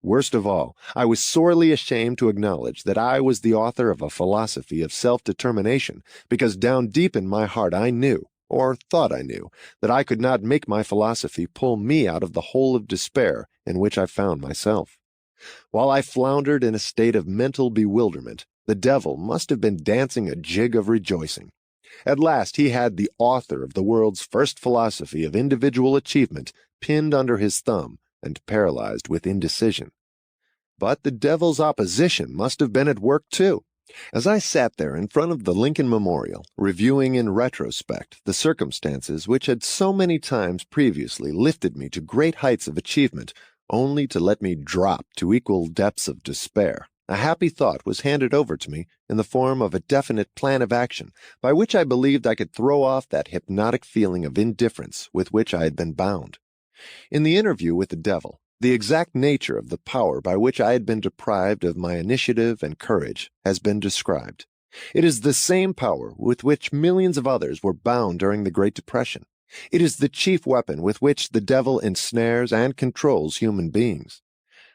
Worst of all, I was sorely ashamed to acknowledge that I was the author of a philosophy of self-determination, because down deep in my heart I knew, or thought I knew, that I could not make my philosophy pull me out of the hole of despair in which I found myself. While I floundered in a state of mental bewilderment, the devil must have been dancing a jig of rejoicing. At last he had the author of the world's first philosophy of individual achievement pinned under his thumb and paralyzed with indecision. But the devil's opposition must have been at work too. As I sat there in front of the Lincoln Memorial, reviewing in retrospect the circumstances which had so many times previously lifted me to great heights of achievement, only to let me drop to equal depths of despair, a happy thought was handed over to me in the form of a definite plan of action by which I believed I could throw off that hypnotic feeling of indifference with which I had been bound. In the interview with the devil, the exact nature of the power by which I had been deprived of my initiative and courage has been described. It is the same power with which millions of others were bound during the Great Depression. It is the chief weapon with which the devil ensnares and controls human beings.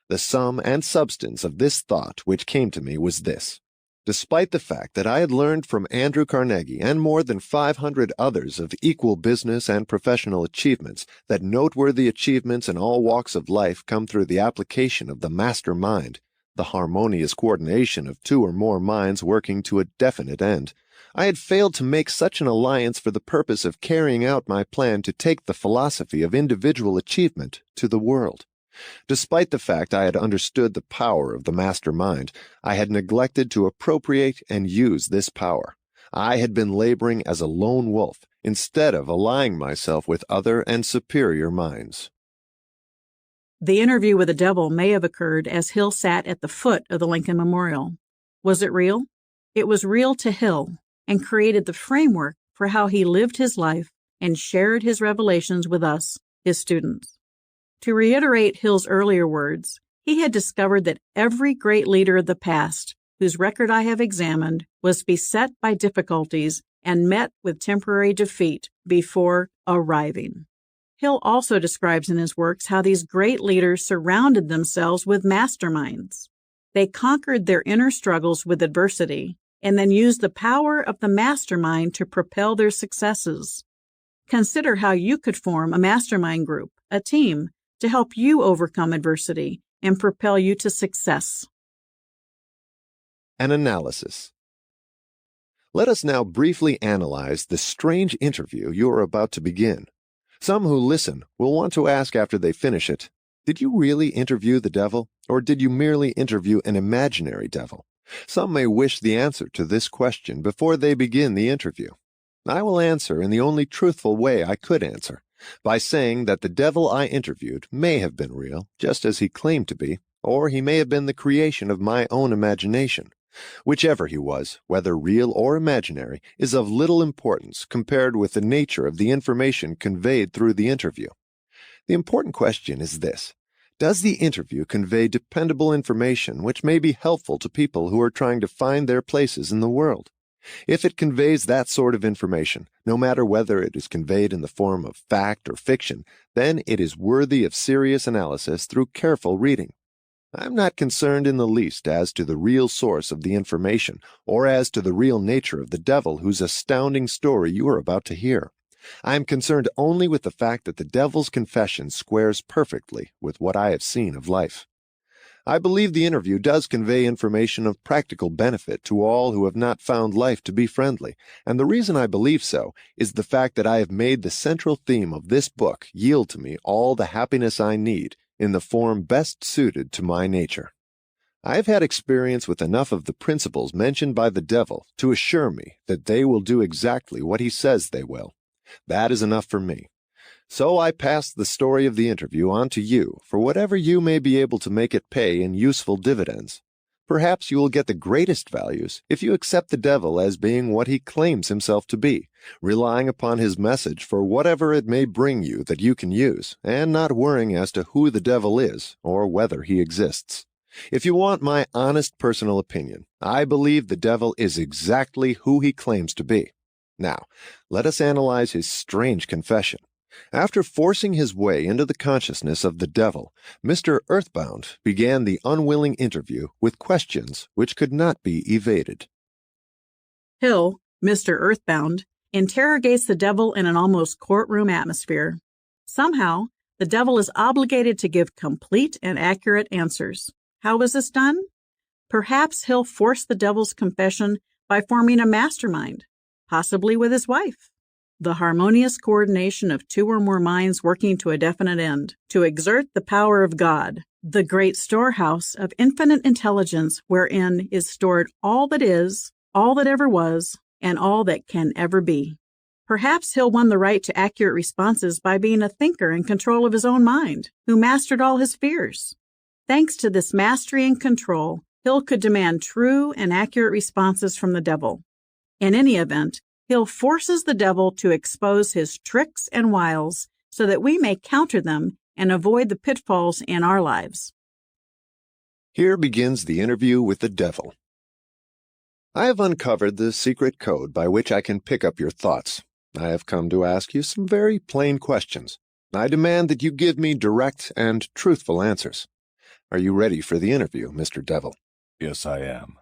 The sum and substance of this thought which came to me was this. Despite the fact that I had learned from Andrew Carnegie and more than 500 others of equal business and professional achievements that noteworthy achievements in all walks of life come through the application of the master mind, the harmonious coordination of two or more minds working to a definite end. I had failed to make such an alliance for the purpose of carrying out my plan to take the philosophy of individual achievement to the world. Despite the fact I had understood the power of the master mind, I had neglected to appropriate and use this power. I had been laboring as a lone wolf instead of allying myself with other and superior minds. The interview with the devil may have occurred as Hill sat at the foot of the Lincoln Memorial. Was it real? It was real to Hill and created the framework for how he lived his life and shared his revelations with us, his students. To reiterate Hill's earlier words, he had discovered that every great leader of the past, whose record I have examined, was beset by difficulties and met with temporary defeat before arriving. Hill also describes in his works how these great leaders surrounded themselves with masterminds. They conquered their inner struggles with adversity and then used the power of the mastermind to propel their successes. Consider how you could form a mastermind group, a team, to help you overcome adversity and propel you to success. An analysis. Let us now briefly analyze the strange interview you are about to begin. Some who listen will want to ask after they finish it, did you really interview the devil, or did you merely interview an imaginary devil? Some may wish the answer to this question before they begin the interview. I will answer in the only truthful way I could answer, by saying that the devil I interviewed may have been real, just as he claimed to be, or he may have been the creation of my own imagination. Whichever he was, whether real or imaginary, is of little importance compared with the nature of the information conveyed through the interview. The important question is this: does the interview convey dependable information which may be helpful to people who are trying to find their places in the world? If it conveys that sort of information, no matter whether it is conveyed in the form of fact or fiction, then it is worthy of serious analysis through careful reading. I am not concerned in the least as to the real source of the information, or as to the real nature of the devil whose astounding story you are about to hear. I am concerned only with the fact that the devil's confession squares perfectly with what I have seen of life. I believe the interview does convey information of practical benefit to all who have not found life to be friendly, and the reason I believe so is the fact that I have made the central theme of this book yield to me all the happiness I need in the form best suited to my nature. I have had experience with enough of the principles mentioned by the devil to assure me that they will do exactly what he says they will. That is enough for me. So I pass the story of the interview on to you for whatever you may be able to make it pay in useful dividends. Perhaps you will get the greatest values if you accept the devil as being what he claims himself to be, relying upon his message for whatever it may bring you that you can use, and not worrying as to who the devil is or whether he exists. If you want my honest personal opinion, I believe the devil is exactly who he claims to be. Now, let us analyze his strange confession. After forcing his way into the consciousness of the devil, Mr. Earthbound began the unwilling interview with questions which could not be evaded. Hill, Mr. Earthbound, interrogates the devil in an almost courtroom atmosphere. Somehow, the devil is obligated to give complete and accurate answers. How was this done? Perhaps Hill forced the devil's confession by forming a mastermind, possibly with his wife. The harmonious coordination of two or more minds working to a definite end, to exert the power of God, the great storehouse of infinite intelligence wherein is stored all that is, all that ever was, and all that can ever be. Perhaps Hill won the right to accurate responses by being a thinker in control of his own mind, who mastered all his fears. Thanks to this mastery and control, Hill could demand true and accurate responses from the devil. In any event, Hill forces the devil to expose his tricks and wiles so that we may counter them and avoid the pitfalls in our lives. Here begins the interview with the devil. I have uncovered the secret code by which I can pick up your thoughts. I have come to ask you some very plain questions. I demand that you give me direct and truthful answers. Are you ready for the interview, Mr. Devil? Yes, I am.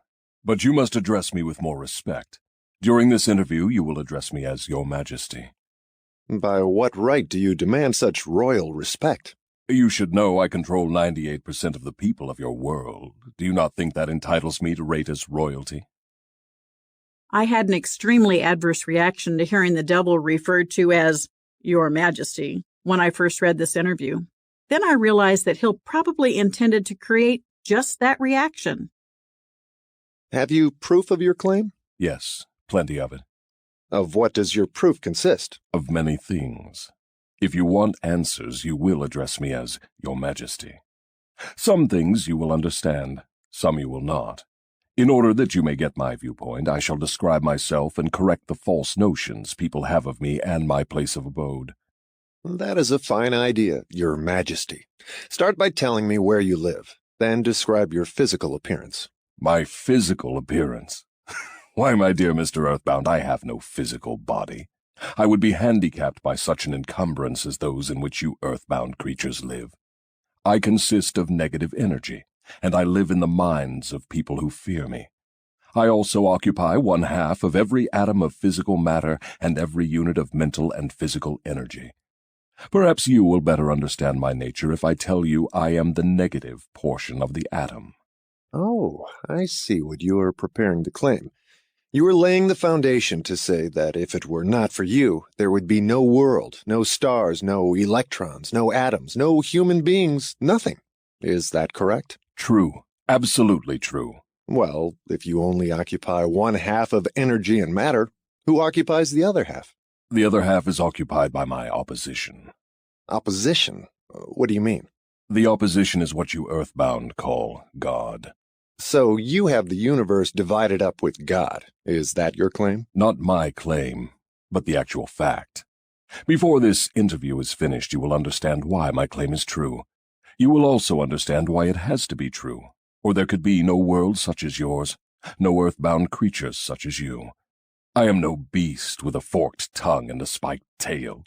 But you must address me with more respect. During this interview, you will address me as Your Majesty. By what right do you demand such royal respect? You should know I control 98% of the people of your world. Do you not think that entitles me to rate as royalty? I had an extremely adverse reaction to hearing the devil referred to as Your Majesty when I first read this interview. Then I realized that Hill probably intended to create just that reaction. Have you proof of your claim? Yes, plenty of it. Of what does your proof consist? Of many things. If you want answers, you will address me as Your Majesty. Some things you will understand, some you will not. In order that you may get my viewpoint, I shall describe myself and correct the false notions people have of me and my place of abode. That is a fine idea, Your Majesty. Start by telling me where you live, then describe your physical appearance. My physical appearance? Why, my dear Mr. Earthbound, I have no physical body. I would be handicapped by such an encumbrance as those in which you earthbound creatures live. I consist of negative energy, and I live in the minds of people who fear me. I also occupy 1/2 of every atom of physical matter and every unit of mental and physical energy. Perhaps you will better understand my nature if I tell you I am the negative portion of the atom. Oh, I see what you are preparing to claim. You are laying the foundation to say that if it were not for you, there would be no world, no stars, no electrons, no atoms, no human beings, nothing. Is that correct? True. Absolutely true. Well, if you only occupy 1/2 of energy and matter, who occupies the other half? The other half is occupied by my opposition. Opposition? What do you mean? The opposition is what you earthbound call God. So you have the universe divided up with God. Is that your claim? Not my claim, but the actual fact. Before this interview is finished, you will understand why my claim is true. You will also understand why it has to be true, or there could be no world such as yours, no earthbound creatures such as you. I am no beast with a forked tongue and a spiked tail.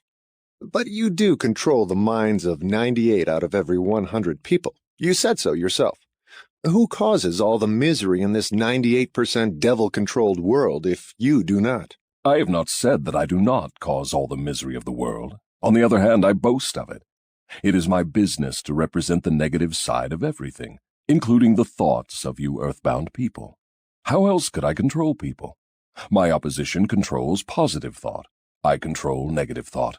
But you do control the minds of 98 out of every 100 people. You said so yourself. Who causes all the misery in this 98% devil-controlled world if you do not? I have not said that I do not cause all the misery of the world. On the other hand, I boast of it. It is my business to represent the negative side of everything, including the thoughts of you earthbound people. How else could I control people? My opposition controls positive thought. I control negative thought.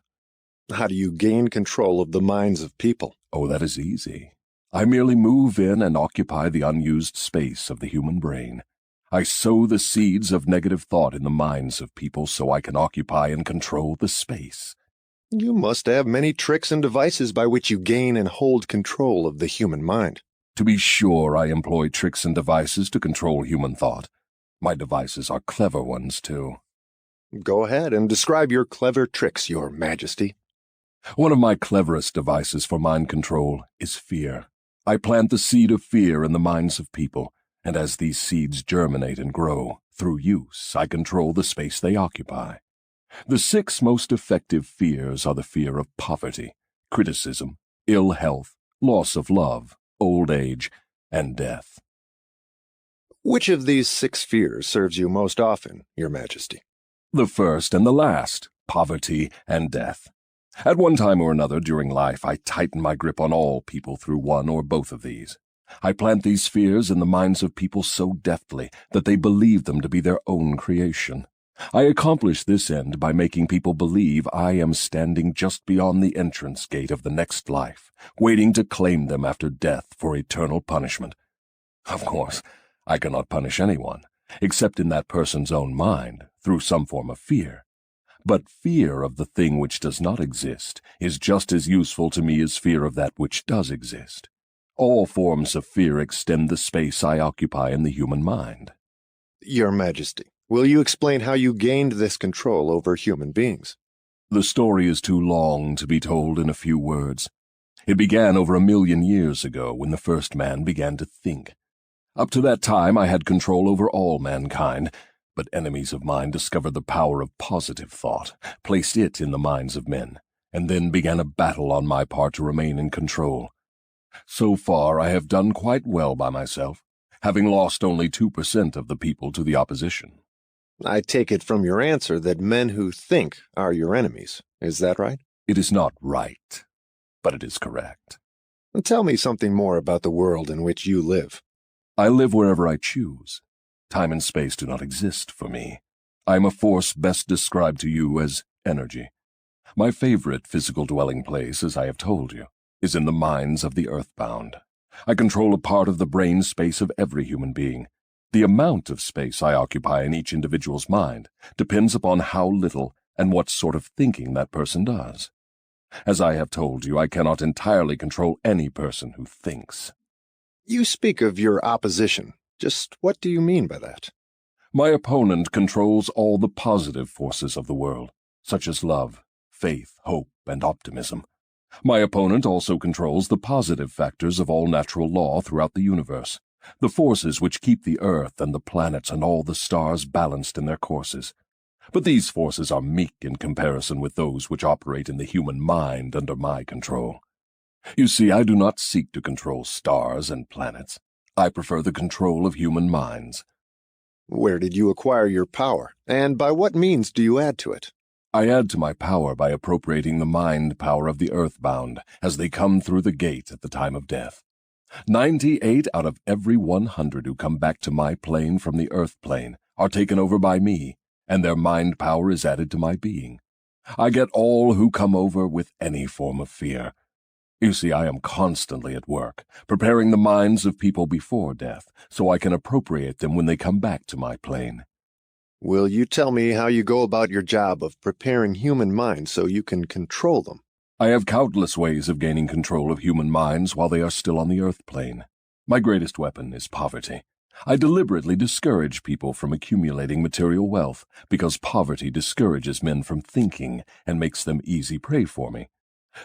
How do you gain control of the minds of people? Oh, that is easy. I merely move in and occupy the unused space of the human brain. I sow the seeds of negative thought in the minds of people so I can occupy and control the space. You must have many tricks and devices by which you gain and hold control of the human mind. To be sure, I employ tricks and devices to control human thought. My devices are clever ones, too. Go ahead and describe your clever tricks, Your Majesty. One of my cleverest devices for mind control is fear. I plant the seed of fear in the minds of people, and as these seeds germinate and grow, through use, I control the space they occupy. The 6 most effective fears are the fear of poverty, criticism, ill health, loss of love, old age, and death. Which of these 6 fears serves you most often, Your Majesty? The first and the last, poverty and death. At one time or another during life, I tighten my grip on all people through one or both of these. I plant these fears in the minds of people so deftly that they believe them to be their own creation. I accomplish this end by making people believe I am standing just beyond the entrance gate of the next life, waiting to claim them after death for eternal punishment. Of course, I cannot punish anyone, except in that person's own mind, through some form of fear. But fear of the thing which does not exist is just as useful to me as fear of that which does exist. All forms of fear extend the space I occupy in the human mind. Your Majesty, will you explain how you gained this control over human beings? The story is too long to be told in a few words. It began over 1,000,000 years ago when the first man began to think. Up to that time I had control over all mankind, but enemies of mine discovered the power of positive thought, placed it in the minds of men, and then began a battle on my part to remain in control. So far I have done quite well by myself, having lost only 2% of the people to the opposition. I take it from your answer that men who think are your enemies. Is that right? It is not right, but it is correct. Tell me something more about the world in which you live. I live wherever I choose. Time and space do not exist for me. I am a force best described to you as energy. My favorite physical dwelling place, as I have told you, is in the minds of the earthbound. I control a part of the brain space of every human being. The amount of space I occupy in each individual's mind depends upon how little and what sort of thinking that person does. As I have told you, I cannot entirely control any person who thinks. You speak of your opposition. Just what do you mean by that? My opponent controls all the positive forces of the world, such as love, faith, hope, and optimism. My opponent also controls the positive factors of all natural law throughout the universe, the forces which keep the earth and the planets and all the stars balanced in their courses. But these forces are meek in comparison with those which operate in the human mind under my control. You see, I do not seek to control stars and planets. I prefer the control of human minds. Where did you acquire your power, and by what means do you add to it? I add to my power by appropriating the mind power of the earthbound as they come through the gate at the time of death. 98 out of every 100 who come back to my plane from the earth plane are taken over by me, and their mind power is added to my being. I get all who come over with any form of fear. You see, I am constantly at work, preparing the minds of people before death, so I can appropriate them when they come back to my plane. Will you tell me how you go about your job of preparing human minds so you can control them? I have countless ways of gaining control of human minds while they are still on the earth plane. My greatest weapon is poverty. I deliberately discourage people from accumulating material wealth because poverty discourages men from thinking and makes them easy prey for me.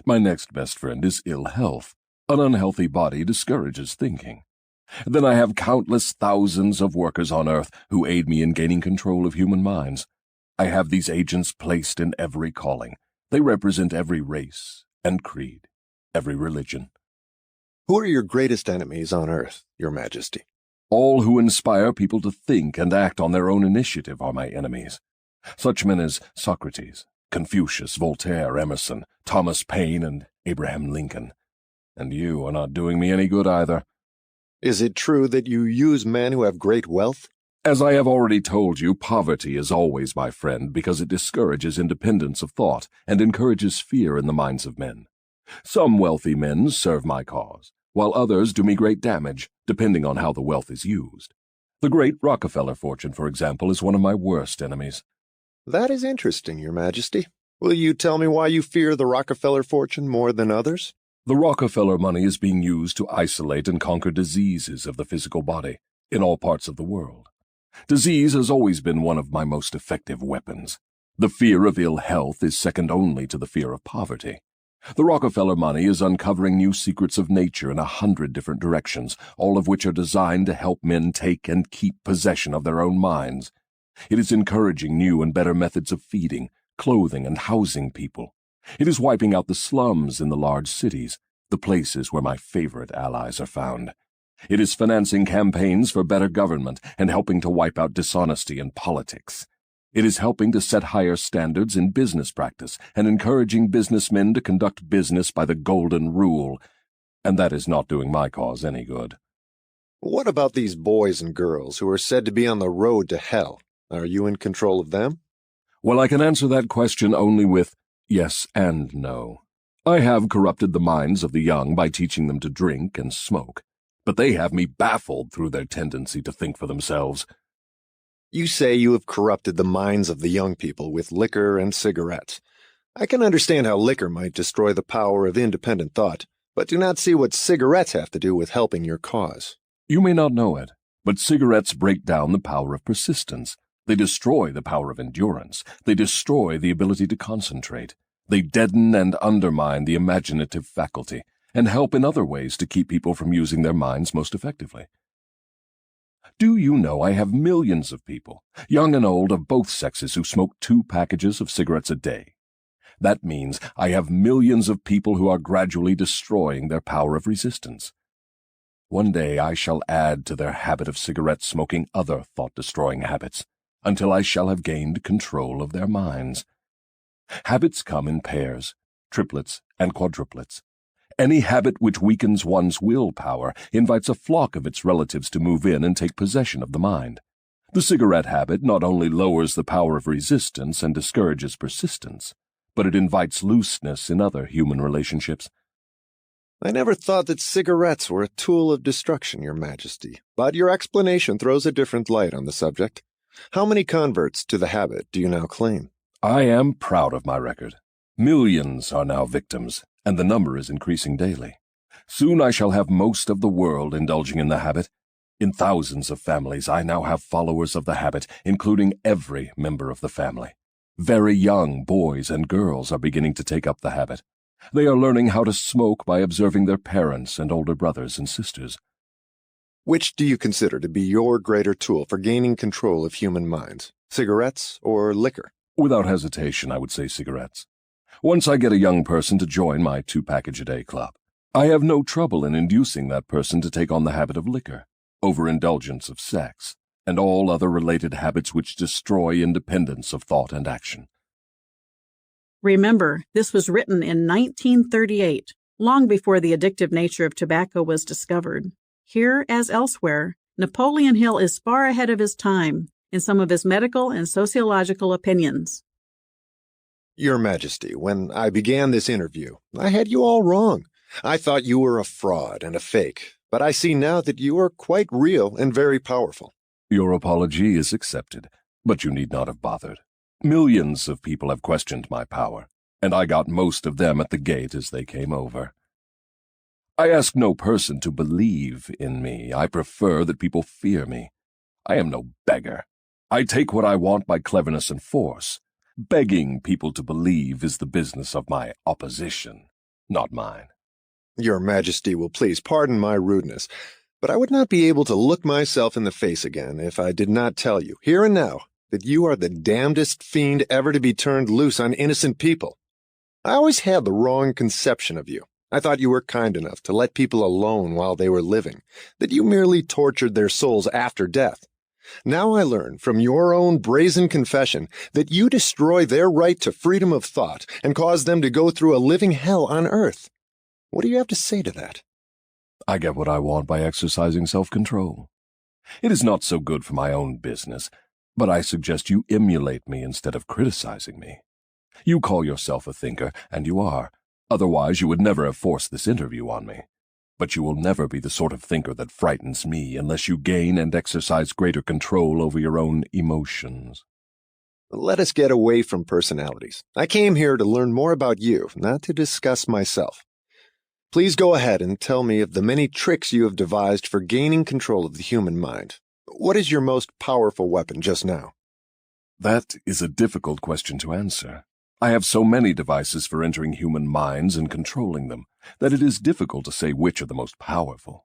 My next best friend is ill health. An unhealthy body discourages thinking. Then I have countless thousands of workers on earth who aid me in gaining control of human minds. I have these agents placed in every calling. They represent every race and creed, every religion. Who are your greatest enemies on earth, Your Majesty? All who inspire people to think and act on their own initiative are my enemies. Such men as Socrates, Confucius, Voltaire, Emerson, Thomas Paine, and Abraham Lincoln. And you are not doing me any good either. Is it true that you use men who have great wealth? As I have already told you, poverty is always my friend because it discourages independence of thought and encourages fear in the minds of men. Some wealthy men serve my cause, while others do me great damage, depending on how the wealth is used. The great Rockefeller fortune, for example, is one of my worst enemies. That is interesting, Your Majesty. Will you tell me why you fear the Rockefeller fortune more than others? The Rockefeller money is being used to isolate and conquer diseases of the physical body in all parts of the world. Disease has always been one of my most effective weapons. The fear of ill health is second only to the fear of poverty. The Rockefeller money is uncovering new secrets of nature in 100 different directions, all of which are designed to help men take and keep possession of their own minds. It is encouraging new and better methods of feeding, clothing, and housing people. It is wiping out the slums in the large cities, the places where my favorite allies are found. It is financing campaigns for better government and helping to wipe out dishonesty in politics. It is helping to set higher standards in business practice and encouraging businessmen to conduct business by the golden rule, and that is not doing my cause any good. What about these boys and girls who are said to be on the road to hell? Are you in control of them? Well, I can answer that question only with yes and no. I have corrupted the minds of the young by teaching them to drink and smoke, but they have me baffled through their tendency to think for themselves. You say you have corrupted the minds of the young people with liquor and cigarettes. I can understand how liquor might destroy the power of independent thought, but do not see what cigarettes have to do with helping your cause. You may not know it, but cigarettes break down the power of persistence. They destroy the power of endurance. They destroy the ability to concentrate. They deaden and undermine the imaginative faculty and help in other ways to keep people from using their minds most effectively. Do you know I have millions of people, young and old of both sexes, who smoke 2 packages of cigarettes a day? That means I have millions of people who are gradually destroying their power of resistance. One day I shall add to their habit of cigarette smoking other thought-destroying habits, until I shall have gained control of their minds. Habits come in pairs, triplets, and quadruplets. Any habit which weakens one's willpower invites a flock of its relatives to move in and take possession of the mind. The cigarette habit not only lowers the power of resistance and discourages persistence, but it invites looseness in other human relationships. I never thought that cigarettes were a tool of destruction, Your Majesty, but your explanation throws a different light on the subject. How many converts to the habit do you now claim? I am proud of my record. Millions are now victims, and the number is increasing daily. Soon I shall have most of the world indulging in the habit. In thousands of families, I now have followers of the habit, including every member of the family. Very young boys and girls are beginning to take up the habit. They are learning how to smoke by observing their parents and older brothers and sisters. Which do you consider to be your greater tool for gaining control of human minds, cigarettes or liquor? Without hesitation, I would say cigarettes. Once I get a young person to join my 2-package-a-day club, I have no trouble in inducing that person to take on the habit of liquor, overindulgence of sex, and all other related habits which destroy independence of thought and action. Remember, this was written in 1938, long before the addictive nature of tobacco was discovered. Here, as elsewhere, Napoleon Hill is far ahead of his time in some of his medical and sociological opinions. Your Majesty, when I began this interview, I had you all wrong. I thought you were a fraud and a fake, but I see now that you are quite real and very powerful. Your apology is accepted, but you need not have bothered. Millions of people have questioned my power, and I got most of them at the gate as they came over. I ask no person to believe in me. I prefer that people fear me. I am no beggar. I take what I want by cleverness and force. Begging people to believe is the business of my opposition, not mine. Your Majesty will please pardon my rudeness, but I would not be able to look myself in the face again if I did not tell you, here and now, that you are the damnedest fiend ever to be turned loose on innocent people. I always had the wrong conception of you. I thought you were kind enough to let people alone while they were living, that you merely tortured their souls after death. Now I learn from your own brazen confession that you destroy their right to freedom of thought and cause them to go through a living hell on earth. What do you have to say to that? I get what I want by exercising self-control. It is not so good for my own business, but I suggest you emulate me instead of criticizing me. You call yourself a thinker, and you are. Otherwise, you would never have forced this interview on me. But you will never be the sort of thinker that frightens me unless you gain and exercise greater control over your own emotions. Let us get away from personalities. I came here to learn more about you, not to discuss myself. Please go ahead and tell me of the many tricks you have devised for gaining control of the human mind. What is your most powerful weapon just now? That is a difficult question to answer. I have so many devices for entering human minds and controlling them that it is difficult to say which are the most powerful.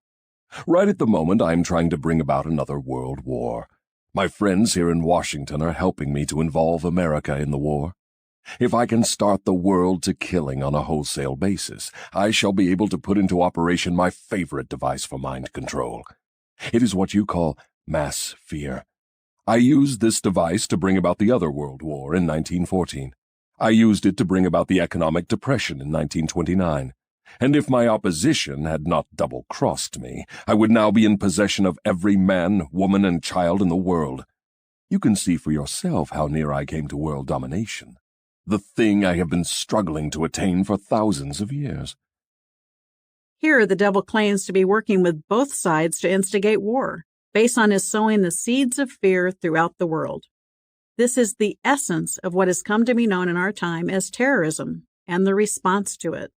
Right at the moment, I am trying to bring about another world war. My friends here in Washington are helping me to involve America in the war. If I can start the world to killing on a wholesale basis, I shall be able to put into operation my favorite device for mind control. It is what you call mass fear. I used this device to bring about the other world war in 1914. I used it to bring about the economic depression in 1929. And if my opposition had not double-crossed me, I would now be in possession of every man, woman, and child in the world. You can see for yourself how near I came to world domination, the thing I have been struggling to attain for thousands of years. Here, the devil claims to be working with both sides to instigate war, based on his sowing the seeds of fear throughout the world. This is the essence of what has come to be known in our time as terrorism and the response to it.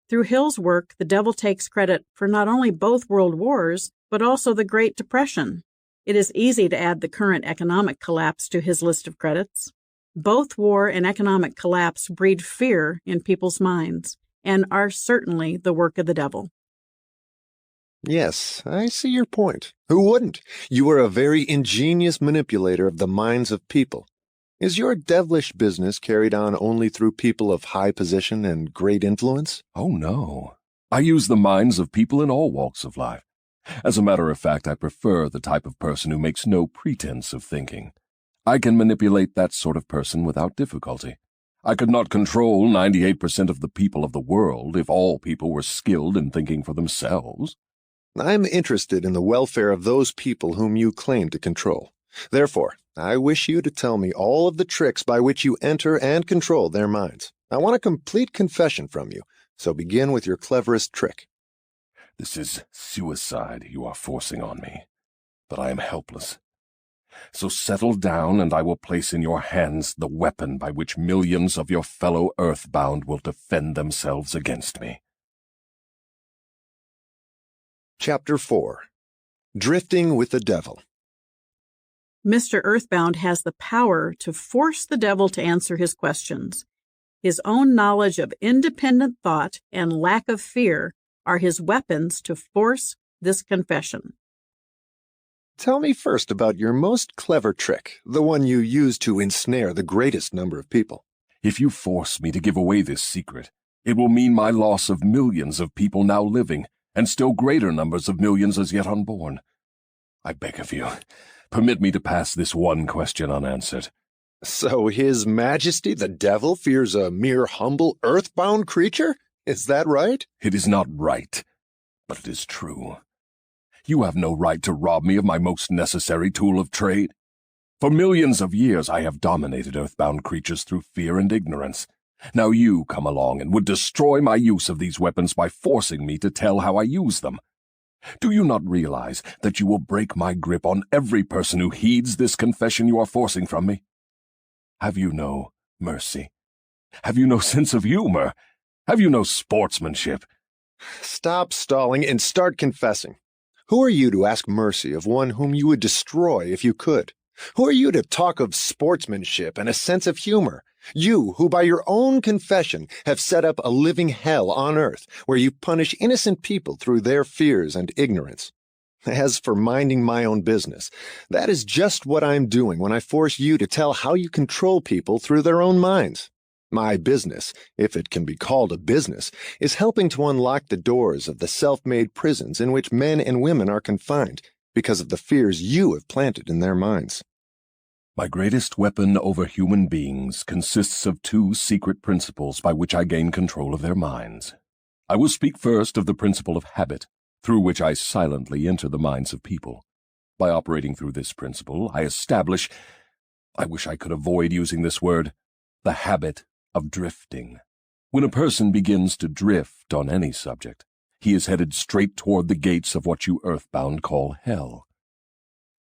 Through Hill's work, the devil takes credit for not only both world wars, but also the Great Depression. It is easy to add the current economic collapse to his list of credits. Both war and economic collapse breed fear in people's minds and are certainly the work of the devil. Yes, I see your point. Who wouldn't? You are a very ingenious manipulator of the minds of people. Is your devilish business carried on only through people of high position and great influence? Oh, no. I use the minds of people in all walks of life. As a matter of fact, I prefer the type of person who makes no pretense of thinking. I can manipulate that sort of person without difficulty. I could not control 98% of the people of the world if all people were skilled in thinking for themselves. I'm interested in the welfare of those people whom you claim to control. Therefore, I wish you to tell me all of the tricks by which you enter and control their minds. I want a complete confession from you, so begin with your cleverest trick. This is suicide you are forcing on me, but I am helpless. So settle down, and I will place in your hands the weapon by which millions of your fellow earthbound will defend themselves against me. Chapter 4. Drifting with the Devil. Mr. Earthbound has the power to force the devil to answer his questions. His own knowledge of independent thought and lack of fear are his weapons to force this confession. Tell me first about your most clever trick, the one you use to ensnare the greatest number of people. If you force me to give away this secret, it will mean my loss of millions of people now living, and still greater numbers of millions as yet unborn. I beg of you, permit me to pass this one question unanswered. So His Majesty the Devil fears a mere humble earthbound creature? Is that right? It is not right, but it is true. You have no right to rob me of my most necessary tool of trade. For millions of years I have dominated earthbound creatures through fear and ignorance. Now you come along and would destroy my use of these weapons by forcing me to tell how I use them. Do you not realize that you will break my grip on every person who heeds this confession you are forcing from me? Have you no mercy? Have you no sense of humor? Have you no sportsmanship? Stop stalling and start confessing. Who are you to ask mercy of one whom you would destroy if you could? Who are you to talk of sportsmanship and a sense of humor? You, who by your own confession have set up a living hell on earth, where you punish innocent people through their fears and ignorance. As for minding my own business, that is just what I'm doing when I force you to tell how you control people through their own minds. My business, if it can be called a business, is helping to unlock the doors of the self-made prisons in which men and women are confined because of the fears you have planted in their minds. My greatest weapon over human beings consists of two secret principles by which I gain control of their minds. I will speak first of the principle of habit, through which I silently enter the minds of people. By operating through this principle, I establish, I wish I could avoid using this word, the habit of drifting. When a person begins to drift on any subject, he is headed straight toward the gates of what you earthbound call hell.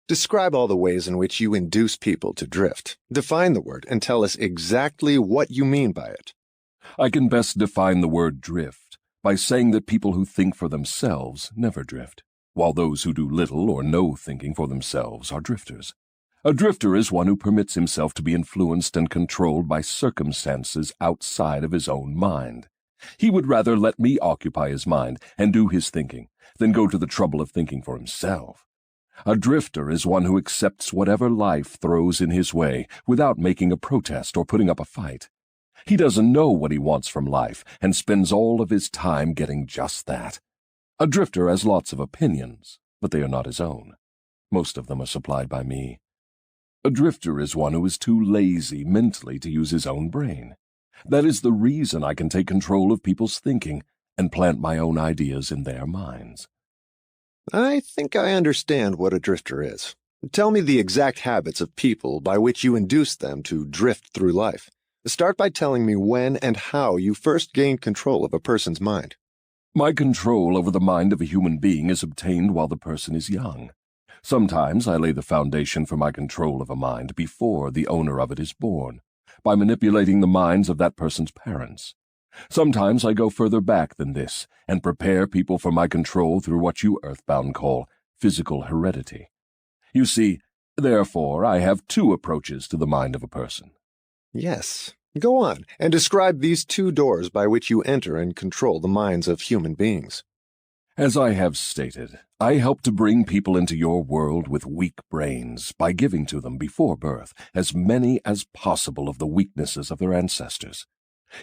Describe all the ways in which you induce people to drift. Define the word and tell us exactly what you mean by it. I can best define the word drift by saying that people who think for themselves never drift, while those who do little or no thinking for themselves are drifters. A drifter is one who permits himself to be influenced and controlled by circumstances outside of his own mind. He would rather let me occupy his mind and do his thinking than go to the trouble of thinking for himself. A drifter is one who accepts whatever life throws in his way without making a protest or putting up a fight. He doesn't know what he wants from life and spends all of his time getting just that. A drifter has lots of opinions, but they are not his own. Most of them are supplied by me. A drifter is one who is too lazy mentally to use his own brain. That is the reason I can take control of people's thinking and plant my own ideas in their minds. I think I understand what a drifter is. Tell me the exact habits of people by which you induce them to drift through life. Start by telling me when and how you first gained control of a person's mind. My control over the mind of a human being is obtained while the person is young. Sometimes I lay the foundation for my control of a mind before the owner of it is born, by manipulating the minds of that person's parents. Sometimes I go further back than this and prepare people for my control through what you earthbound call physical heredity. You see, therefore, I have two approaches to the mind of a person. Yes. Go on, and describe these two doors by which you enter and control the minds of human beings. As I have stated, I help to bring people into your world with weak brains by giving to them before birth as many as possible of the weaknesses of their ancestors.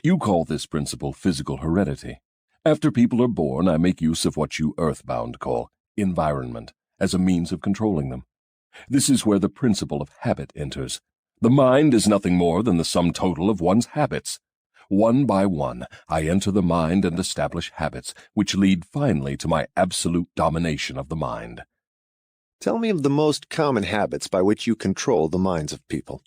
You call this principle physical heredity. After people are born, I make use of what you earthbound call environment as a means of controlling them. This is where the principle of habit enters. The mind is nothing more than the sum total of one's habits. One by one, I enter the mind and establish habits, which lead finally to my absolute domination of the mind. Tell me of the most common habits by which you control the minds of people.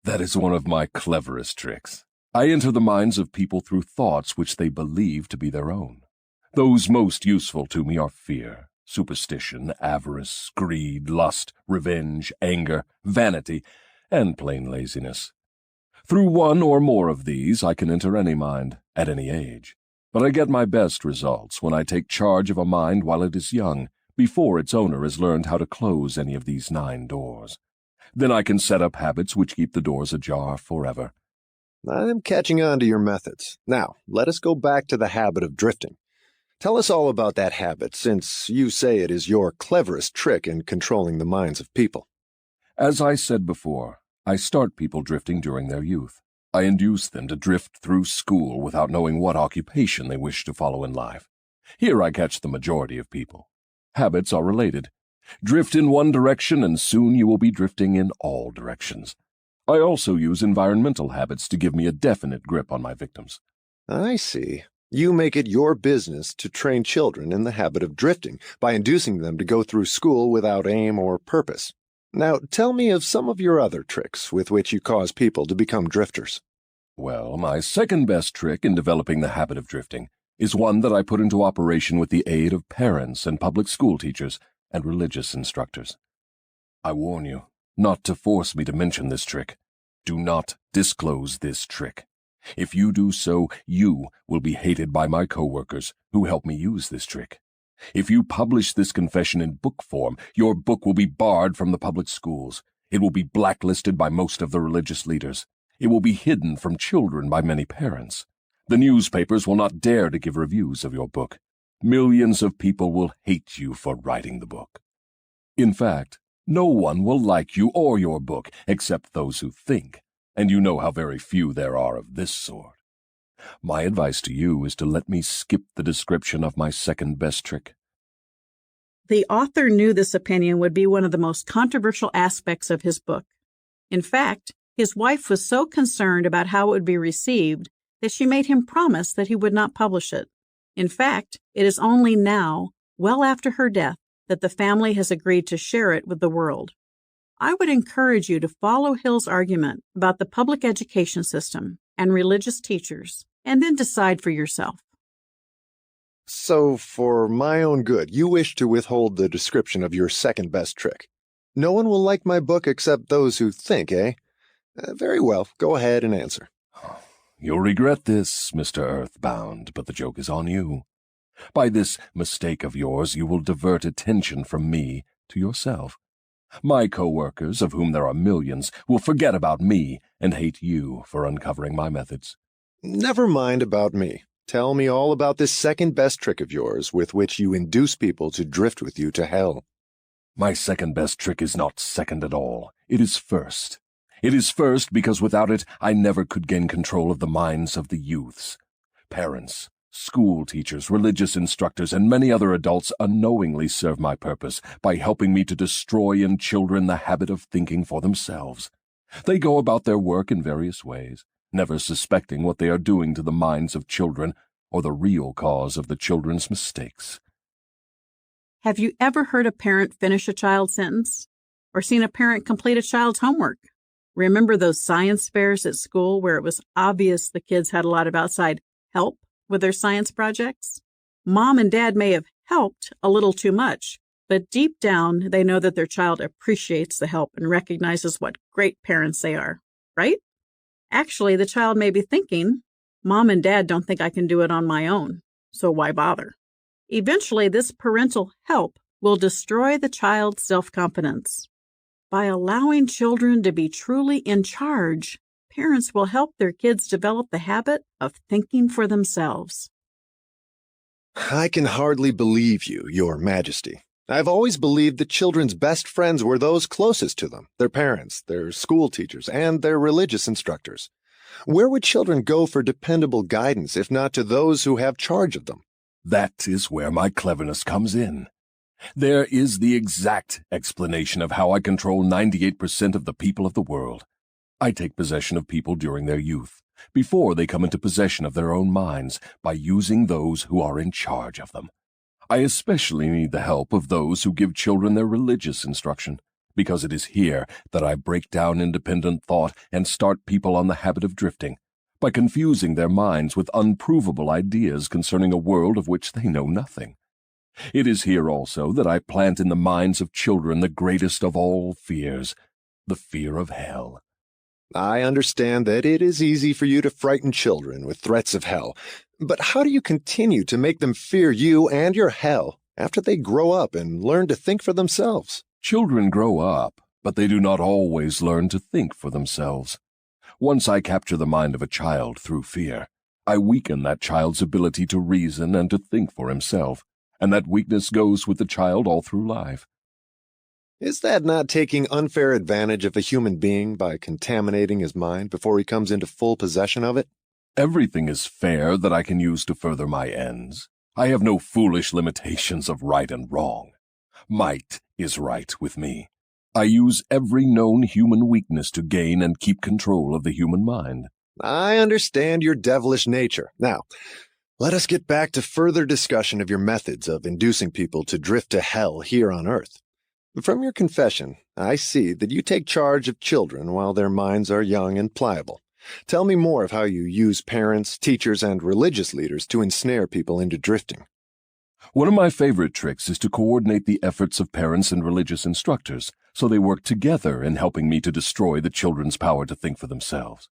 That is one of my cleverest tricks. I enter the minds of people through thoughts which they believe to be their own. Those most useful to me are fear, superstition, avarice, greed, lust, revenge, anger, vanity, and plain laziness. Through one or more of these, I can enter any mind, at any age. But I get my best results when I take charge of a mind while it is young, before its owner has learned how to close any of these 9 doors. Then I can set up habits which keep the doors ajar forever. I'm catching on to your methods. Now, let us go back to the habit of drifting. Tell us all about that habit, since you say it is your cleverest trick in controlling the minds of people. As I said before, I start people drifting during their youth. I induce them to drift through school without knowing what occupation they wish to follow in life. Here I catch the majority of people. Habits are related. Drift in one direction and soon you will be drifting in all directions. I also use environmental habits to give me a definite grip on my victims. I see. You make it your business to train children in the habit of drifting by inducing them to go through school without aim or purpose. Now, tell me of some of your other tricks with which you cause people to become drifters. Well, my second best trick in developing the habit of drifting is one that I put into operation with the aid of parents and public school teachers and religious instructors. I warn you not to force me to mention this trick. Do not disclose this trick. If you do so, you will be hated by my coworkers who help me use this trick. If you publish this confession in book form, your book will be barred from the public schools. It will be blacklisted by most of the religious leaders. It will be hidden from children by many parents. The newspapers will not dare to give reviews of your book. Millions of people will hate you for writing the book. In fact, no one will like you or your book except those who think, and you know how very few there are of this sort. My advice to you is to let me skip the description of my second best trick. The author knew this opinion would be one of the most controversial aspects of his book. In fact, his wife was so concerned about how it would be received that she made him promise that he would not publish it. In fact, it is only now, well after her death, that the family has agreed to share it with the world. I would encourage you to follow Hill's argument about the public education system and religious teachers, and then decide for yourself. So, for my own good, you wish to withhold the description of your second best trick. No one will like my book except those who think, eh? Very well, go ahead and answer. You'll regret this, Mr. Earthbound, but the joke is on you. By this mistake of yours, you will divert attention from me to yourself. My co-workers, of whom there are millions, will forget about me and hate you for uncovering my methods. Never mind about me. Tell me all about this second best trick of yours with which you induce people to drift with you to hell. My second best trick is not second at all. It is first. It is first because without it, I never could gain control of the minds of the youths. Parents, school teachers, religious instructors, and many other adults unknowingly serve my purpose by helping me to destroy in children the habit of thinking for themselves. They go about their work in various ways, never suspecting what they are doing to the minds of children or the real cause of the children's mistakes. Have you ever heard a parent finish a child's sentence? Or seen a parent complete a child's homework? Remember those science fairs at school where it was obvious the kids had a lot of outside help with their science projects? Mom and dad may have helped a little too much, but deep down they know that their child appreciates the help and recognizes what great parents they are, right? Actually, the child may be thinking, Mom and Dad don't think I can do it on my own, so why bother? Eventually, this parental help will destroy the child's self-confidence. By allowing children to be truly in charge, parents will help their kids develop the habit of thinking for themselves. I can hardly believe you, Your Majesty. I've always believed that children's best friends were those closest to them, their parents, their school teachers, and their religious instructors. Where would children go for dependable guidance if not to those who have charge of them? That is where my cleverness comes in. There is the exact explanation of how I control 98% of the people of the world. I take possession of people during their youth, before they come into possession of their own minds, by using those who are in charge of them. I especially need the help of those who give children their religious instruction, because it is here that I break down independent thought and start people on the habit of drifting, by confusing their minds with unprovable ideas concerning a world of which they know nothing. It is here also that I plant in the minds of children the greatest of all fears, the fear of hell. I understand that it is easy for you to frighten children with threats of hell, but how do you continue to make them fear you and your hell after they grow up and learn to think for themselves? Children grow up, but they do not always learn to think for themselves. Once I capture the mind of a child through fear, I weaken that child's ability to reason and to think for himself, and that weakness goes with the child all through life. Is that not taking unfair advantage of a human being by contaminating his mind before he comes into full possession of it? Everything is fair that I can use to further my ends. I have no foolish limitations of right and wrong. Might is right with me. I use every known human weakness to gain and keep control of the human mind. I understand your devilish nature. Now, let us get back to further discussion of your methods of inducing people to drift to hell here on earth. From your confession, I see that you take charge of children while their minds are young and pliable. Tell me more of how you use parents, teachers, and religious leaders to ensnare people into drifting. One of my favorite tricks is to coordinate the efforts of parents and religious instructors, so they work together in helping me to destroy the children's power to think for themselves.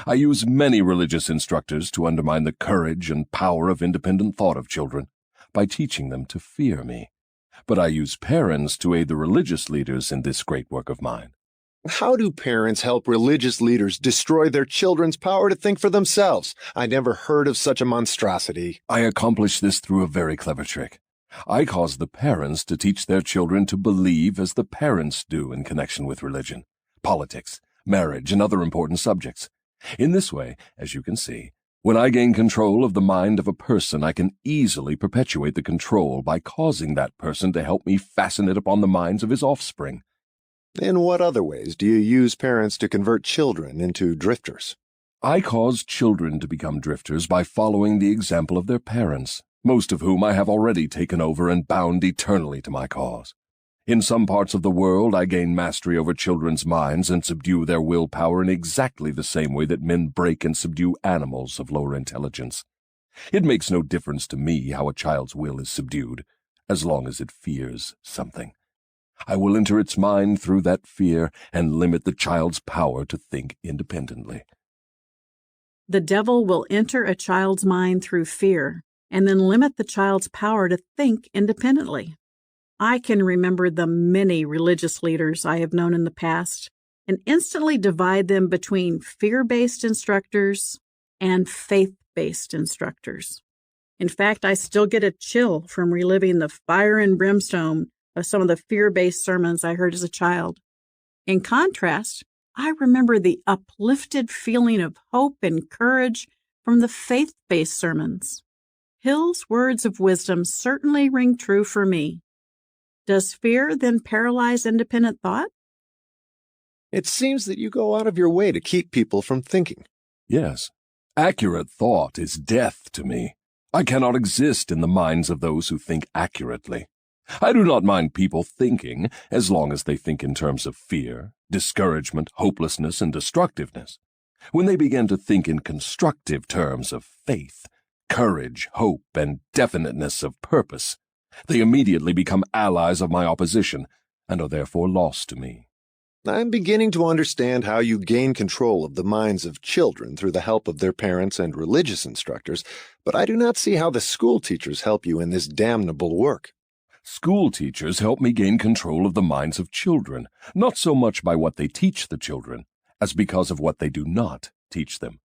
I use many religious instructors to undermine the courage and power of independent thought of children by teaching them to fear me. But I use parents to aid the religious leaders in this great work of mine. How do parents help religious leaders destroy their children's power to think for themselves? I never heard of such a monstrosity. I accomplish this through a very clever trick. I cause the parents to teach their children to believe as the parents do in connection with religion, politics, marriage, and other important subjects. In this way, as you can see, when I gain control of the mind of a person, I can easily perpetuate the control by causing that person to help me fasten it upon the minds of his offspring. In what other ways do you use parents to convert children into drifters? I cause children to become drifters by following the example of their parents, most of whom I have already taken over and bound eternally to my cause. In some parts of the world, I gain mastery over children's minds and subdue their willpower in exactly the same way that men break and subdue animals of lower intelligence. It makes no difference to me how a child's will is subdued, as long as it fears something. I will enter its mind through that fear and limit the child's power to think independently. The devil will enter a child's mind through fear and then limit the child's power to think independently. I can remember the many religious leaders I have known in the past and instantly divide them between fear-based instructors and faith-based instructors. In fact, I still get a chill from reliving the fire and brimstone of some of the fear-based sermons I heard as a child. In contrast, I remember the uplifted feeling of hope and courage from the faith-based sermons. Hill's words of wisdom certainly ring true for me. Does fear then paralyze independent thought? It seems that you go out of your way to keep people from thinking. Yes, accurate thought is death to me. I cannot exist in the minds of those who think accurately. I do not mind people thinking as long as they think in terms of fear, discouragement, hopelessness, and destructiveness. When they begin to think in constructive terms of faith, courage, hope, and definiteness of purpose, they immediately become allies of my opposition and are therefore lost to me. I'm beginning to understand how you gain control of the minds of children through the help of their parents and religious instructors, but I do not see how the school teachers help you in this damnable work. School teachers help me gain control of the minds of children, not so much by what they teach the children, as because of what they do not teach them.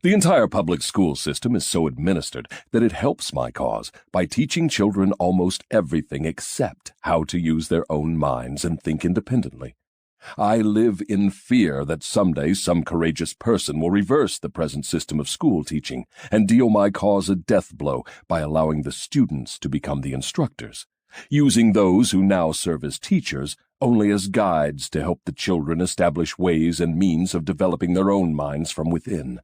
The entire public school system is so administered that it helps my cause by teaching children almost everything except how to use their own minds and think independently. I live in fear that someday some courageous person will reverse the present system of school teaching and deal my cause a death blow by allowing the students to become the instructors. Using those who now serve as teachers, only as guides to help the children establish ways and means of developing their own minds from within.